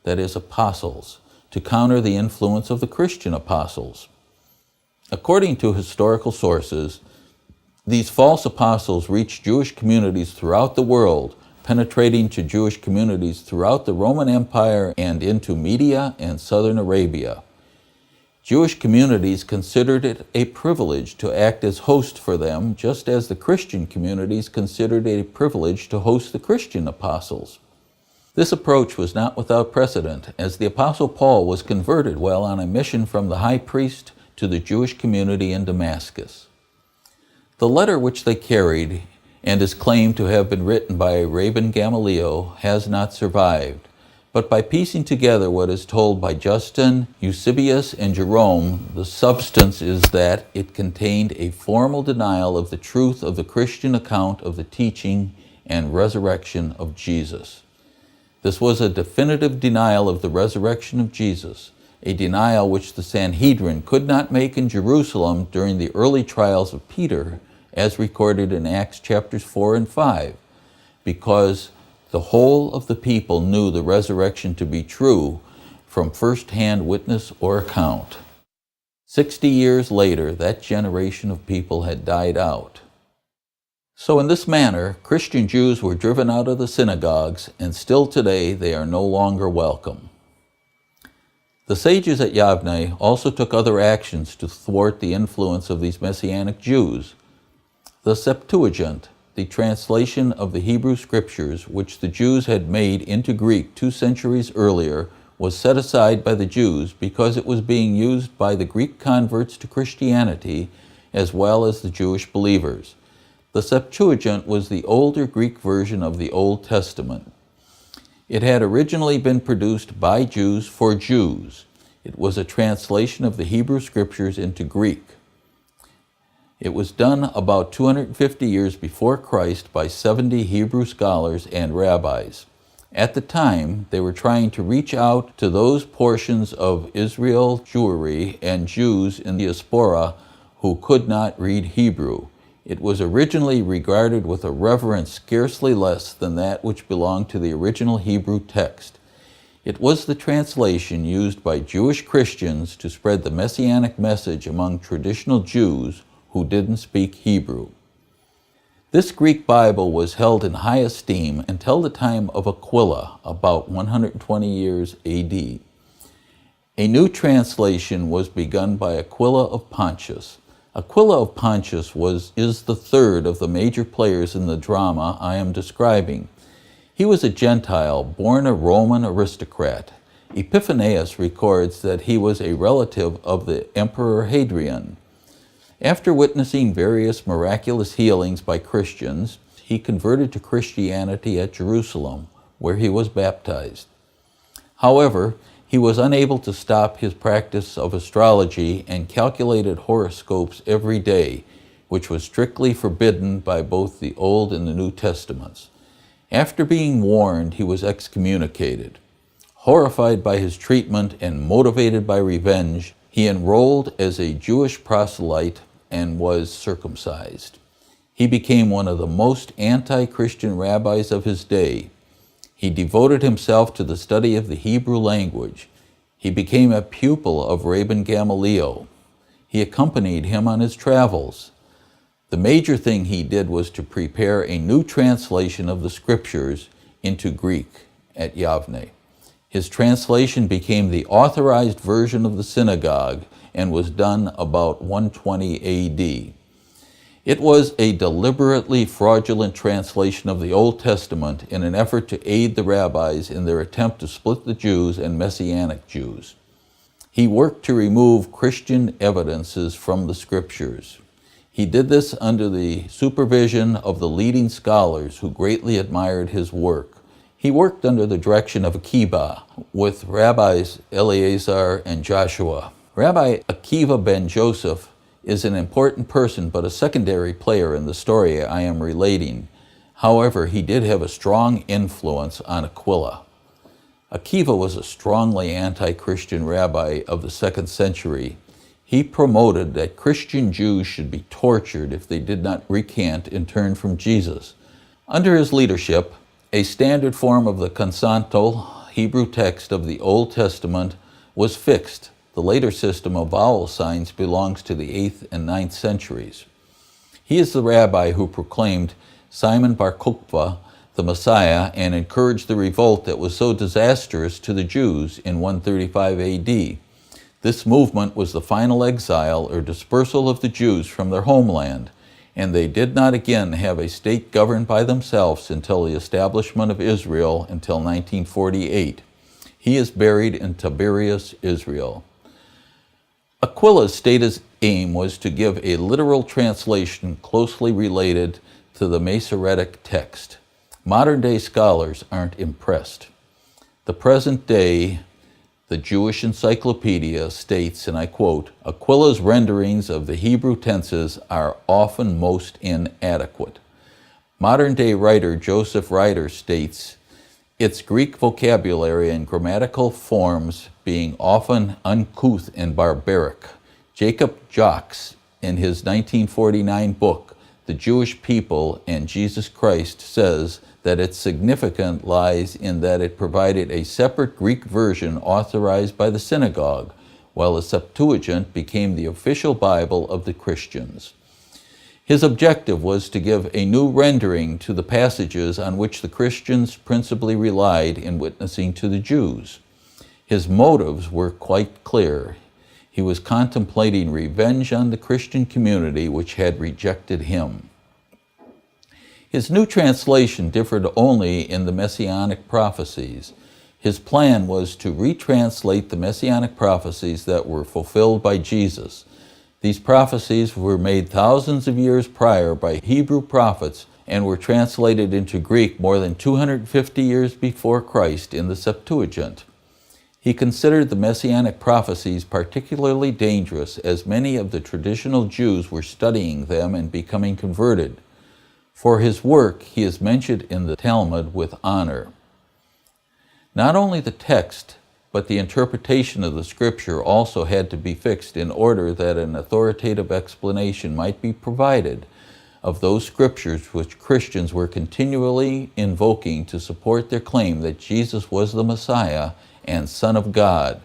that is, apostles, to counter the influence of the Christian apostles. According to historical sources, these false apostles reached Jewish communities throughout the world, penetrating to Jewish communities throughout the Roman Empire and into Media and southern Arabia. Jewish communities considered it a privilege to act as host for them, just as the Christian communities considered it a privilege to host the Christian apostles. This approach was not without precedent, as the Apostle Paul was converted while on a mission from the high priest to the Jewish community in Damascus. The letter which they carried, and is claimed to have been written by Rabban Gamaliel, has not survived. But by piecing together what is told by Justin, Eusebius, and Jerome, the substance is that it contained a formal denial of the truth of the Christian account of the teaching and resurrection of Jesus. This was a definitive denial of the resurrection of Jesus, a denial which the Sanhedrin could not make in Jerusalem during the early trials of Peter, as recorded in Acts chapters 4 and 5, because the whole of the people knew the resurrection to be true from first-hand witness or account. 60 years later, that generation of people had died out. So in this manner, Christian Jews were driven out of the synagogues, and still today they are no longer welcome. The sages at Yavne also took other actions to thwart the influence of these Messianic Jews. The Septuagint, the translation of the Hebrew Scriptures, which the Jews had made into Greek 2 centuries earlier, was set aside by the Jews because it was being used by the Greek converts to Christianity as well as the Jewish believers. The Septuagint was the older Greek version of the Old Testament. It had originally been produced by Jews for Jews. It was a translation of the Hebrew Scriptures into Greek. It was done about 250 years before Christ by 70 Hebrew scholars and rabbis. At the time, they were trying to reach out to those portions of Israel Jewry and Jews in the diaspora who could not read Hebrew. It was originally regarded with a reverence scarcely less than that which belonged to the original Hebrew text. It was the translation used by Jewish Christians to spread the Messianic message among traditional Jews who didn't speak Hebrew. This Greek Bible was held in high esteem until the time of Aquila, about 120 years AD. A new translation was begun by Aquila of Pontus. Aquila of Pontus is the third of the major players in the drama I am describing. He was a Gentile, born a Roman aristocrat. Epiphanius records that he was a relative of the Emperor Hadrian. After witnessing various miraculous healings by Christians, he converted to Christianity at Jerusalem, where he was baptized. However, he was unable to stop his practice of astrology and calculated horoscopes every day, which was strictly forbidden by both the Old and the New Testaments. After being warned, he was excommunicated. Horrified by his treatment and motivated by revenge, he enrolled as a Jewish proselyte and was circumcised. He became one of the most anti-Christian rabbis of his day. He devoted himself to the study of the Hebrew language. He became a pupil of Rabban Gamaliel. He accompanied him on his travels. The major thing he did was to prepare a new translation of the Scriptures into Greek at Yavne. His translation became the authorized version of the synagogue and was done about 120 AD. It was a deliberately fraudulent translation of the Old Testament in an effort to aid the rabbis in their attempt to split the Jews and Messianic Jews. He worked to remove Christian evidences from the Scriptures. He did this under the supervision of the leading scholars who greatly admired his work. He worked under the direction of Akiva with rabbis Eleazar and Joshua. Rabbi Akiva ben Joseph is an important person but a secondary player in the story I am relating. However, he did have a strong influence on Aquila. Akiva was a strongly anti-Christian rabbi of the 2nd century. He promoted that Christian Jews should be tortured if they did not recant and turn from Jesus. Under his leadership, a standard form of the consonantal Hebrew text of the Old Testament was fixed. The later system of vowel signs belongs to the 8th and 9th centuries. He is the rabbi who proclaimed Simon Bar Kokhba the Messiah and encouraged the revolt that was so disastrous to the Jews in 135 AD. This movement was the final exile or dispersal of the Jews from their homeland, and they did not again have a state governed by themselves until the establishment of Israel until 1948. He is buried in Tiberias, Israel. Aquila's stated aim was to give a literal translation closely related to the Masoretic text. Modern-day scholars aren't impressed. The present-day The Jewish Encyclopedia states, and I quote, "Aquila's renderings of the Hebrew tenses are often most inadequate." Modern-day writer Joseph Ryder states, its Greek vocabulary and grammatical forms being often uncouth and barbaric. Jacob Jacques, in his 1949 book, The Jewish People and Jesus Christ, says that its significance lies in that it provided a separate Greek version authorized by the synagogue, while the Septuagint became the official Bible of the Christians. His objective was to give a new rendering to the passages on which the Christians principally relied in witnessing to the Jews. His motives were quite clear. He was contemplating revenge on the Christian community which had rejected him. His new translation differed only in the messianic prophecies. His plan was to retranslate the messianic prophecies that were fulfilled by Jesus. These prophecies were made thousands of years prior by Hebrew prophets and were translated into Greek more than 250 years before Christ in the Septuagint. He considered the messianic prophecies particularly dangerous as many of the traditional Jews were studying them and becoming converted. For his work, he is mentioned in the Talmud with honor. Not only the text, but the interpretation of the scripture also had to be fixed in order that an authoritative explanation might be provided of those scriptures which Christians were continually invoking to support their claim that Jesus was the Messiah and Son of God.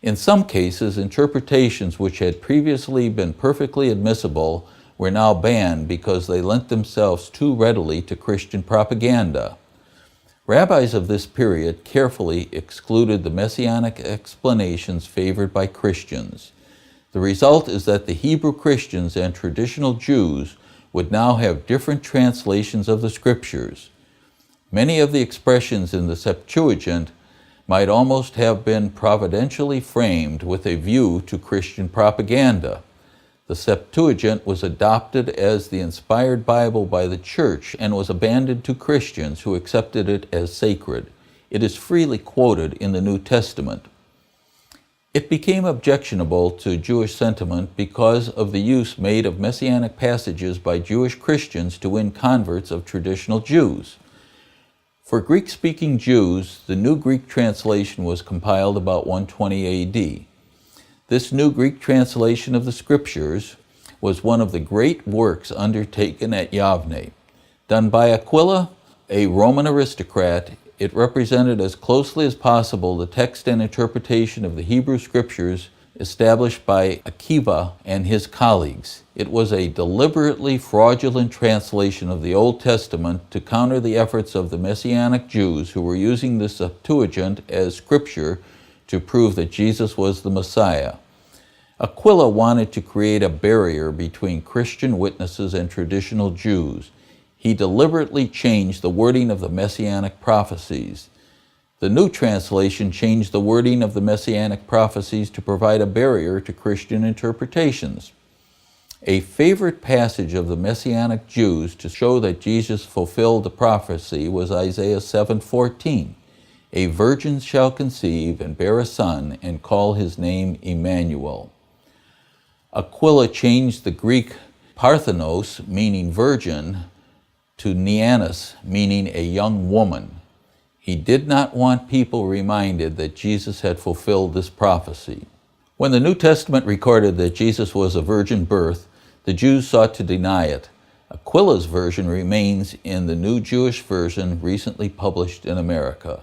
In some cases, interpretations which had previously been perfectly admissible were now banned because they lent themselves too readily to Christian propaganda. Rabbis of this period carefully excluded the messianic explanations favored by Christians. The result is that the Hebrew Christians and traditional Jews would now have different translations of the scriptures. Many of the expressions in the Septuagint might almost have been providentially framed with a view to Christian propaganda. The Septuagint was adopted as the inspired Bible by the Church and was abandoned to Christians who accepted it as sacred. It is freely quoted in the New Testament. It became objectionable to Jewish sentiment because of the use made of messianic passages by Jewish Christians to win converts of traditional Jews. For Greek-speaking Jews, the New Greek translation was compiled about 120 A.D. This New Greek translation of the Scriptures was one of the great works undertaken at Yavne. Done by Aquila, a Roman aristocrat, it represented as closely as possible the text and interpretation of the Hebrew Scriptures established by Akiva and his colleagues. It was a deliberately fraudulent translation of the Old Testament to counter the efforts of the Messianic Jews who were using the Septuagint as Scripture to prove that Jesus was the Messiah. Aquila wanted to create a barrier between Christian witnesses and traditional Jews. He deliberately changed the wording of the Messianic prophecies. The new translation changed the wording of the Messianic prophecies to provide a barrier to Christian interpretations. A favorite passage of the Messianic Jews to show that Jesus fulfilled the prophecy was Isaiah 7:14. A virgin shall conceive and bear a son and call his name Emmanuel. Aquila changed the Greek Parthenos, meaning virgin, to Neanis, meaning a young woman. He did not want people reminded that Jesus had fulfilled this prophecy. When the New Testament recorded that Jesus was a virgin birth, the Jews sought to deny it. Aquila's version remains in the New Jewish Version recently published in America.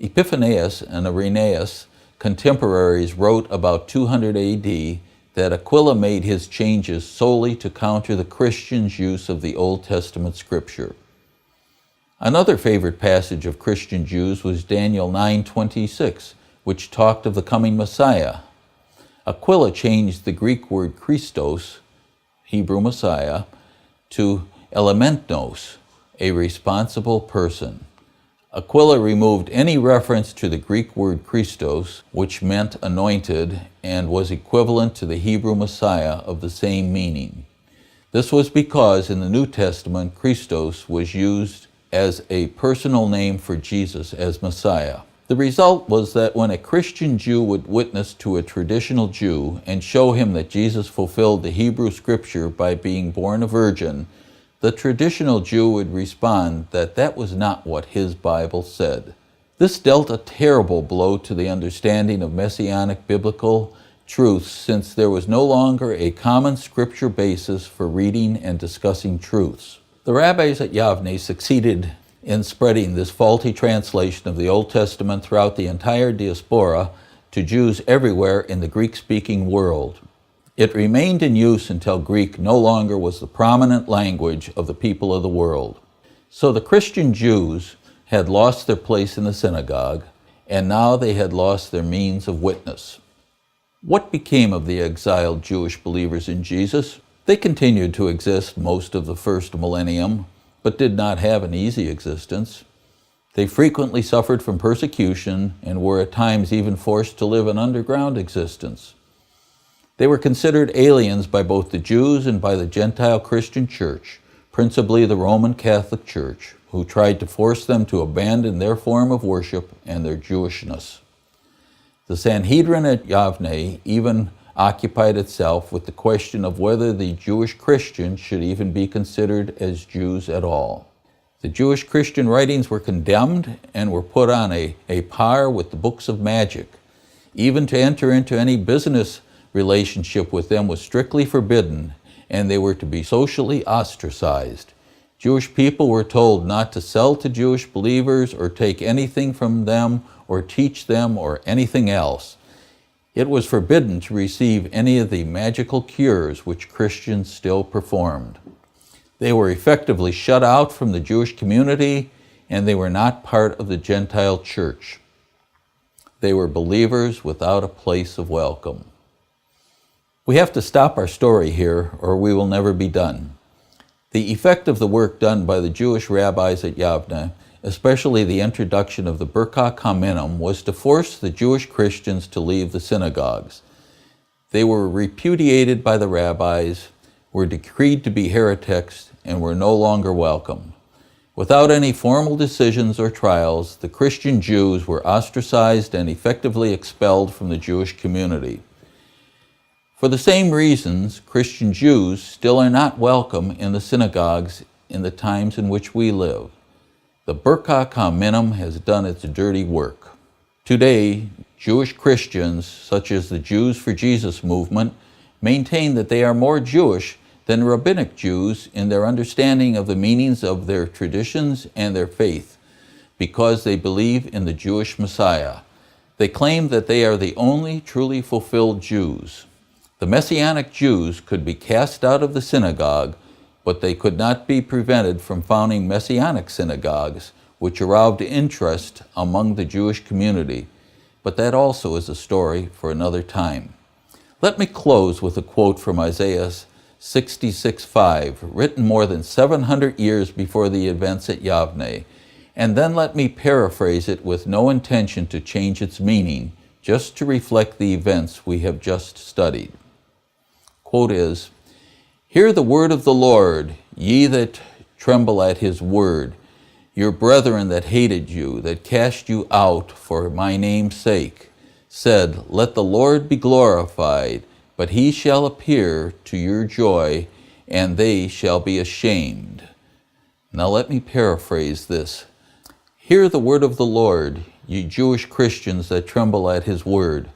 Epiphanius and Irenaeus, contemporaries, wrote about 200 A.D. that Aquila made his changes solely to counter the Christians' use of the Old Testament scripture. Another favorite passage of Christian Jews was Daniel 9:26, which talked of the coming Messiah. Aquila changed the Greek word Christos, Hebrew Messiah, to elementos, a responsible person. Aquila removed any reference to the Greek word Christos, which meant anointed and was equivalent to the Hebrew Messiah of the same meaning. This was because in the New Testament, Christos was used as a personal name for Jesus as Messiah. The result was that when a Christian Jew would witness to a traditional Jew and show him that Jesus fulfilled the Hebrew scripture by being born a virgin, the traditional Jew would respond that that was not what his Bible said. This dealt a terrible blow to the understanding of messianic biblical truths, since there was no longer a common scripture basis for reading and discussing truths. The rabbis at Yavne succeeded in spreading this faulty translation of the Old Testament throughout the entire diaspora to Jews everywhere in the Greek-speaking world. It remained in use until Greek no longer was the prominent language of the people of the world. So the Christian Jews had lost their place in the synagogue, and now they had lost their means of witness. What became of the exiled Jewish believers in Jesus? They continued to exist most of the first millennium, but did not have an easy existence. They frequently suffered from persecution and were at times even forced to live an underground existence. They were considered aliens by both the Jews and by the Gentile Christian Church, principally the Roman Catholic Church, who tried to force them to abandon their form of worship and their Jewishness. The Sanhedrin at Yavne even occupied itself with the question of whether the Jewish Christians should even be considered as Jews at all. The Jewish Christian writings were condemned and were put on a par with the books of magic. Even to enter into any business relationship with them was strictly forbidden, and they were to be socially ostracized. Jewish people were told not to sell to Jewish believers or take anything from them or teach them or anything else. It was forbidden to receive any of the magical cures which Christians still performed. They were effectively shut out from the Jewish community, and they were not part of the Gentile church. They were believers without a place of welcome. We have to stop our story here, or we will never be done. The effect of the work done by the Jewish rabbis at Yavne, especially the introduction of the Birkat Ha Minim, was to force the Jewish Christians to leave the synagogues. They were repudiated by the rabbis, were decreed to be heretics, and were no longer welcome. Without any formal decisions or trials, the Christian Jews were ostracized and effectively expelled from the Jewish community. For the same reasons, Christian Jews still are not welcome in the synagogues in the times in which we live. The Birkat Ha Minim has done its dirty work. Today, Jewish Christians, such as the Jews for Jesus movement, maintain that they are more Jewish than rabbinic Jews in their understanding of the meanings of their traditions and their faith, because they believe in the Jewish Messiah. They claim that they are the only truly fulfilled Jews. The Messianic Jews could be cast out of the synagogue, but they could not be prevented from founding Messianic synagogues, which aroused interest among the Jewish community. But that also is a story for another time. Let me close with a quote from Isaiah 66:5, written more than 700 years before the events at Yavne, and then let me paraphrase it with no intention to change its meaning, just to reflect the events we have just studied. Quote is, "Hear the word of the Lord, ye that tremble at his word, your brethren that hated you, that cast you out for my name's sake, said, Let the Lord be glorified, but he shall appear to your joy, and they shall be ashamed." Now let me paraphrase this. Hear the word of the Lord, ye Jewish Christians that tremble at his word,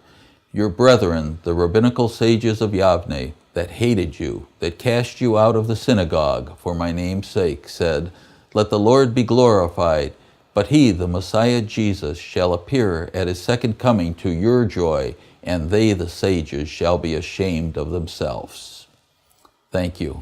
your brethren, the rabbinical sages of Yavne, that hated you, that cast you out of the synagogue for my name's sake, said, Let the Lord be glorified, but he, the Messiah Jesus, shall appear at his second coming to your joy, and they, the sages, shall be ashamed of themselves. Thank you.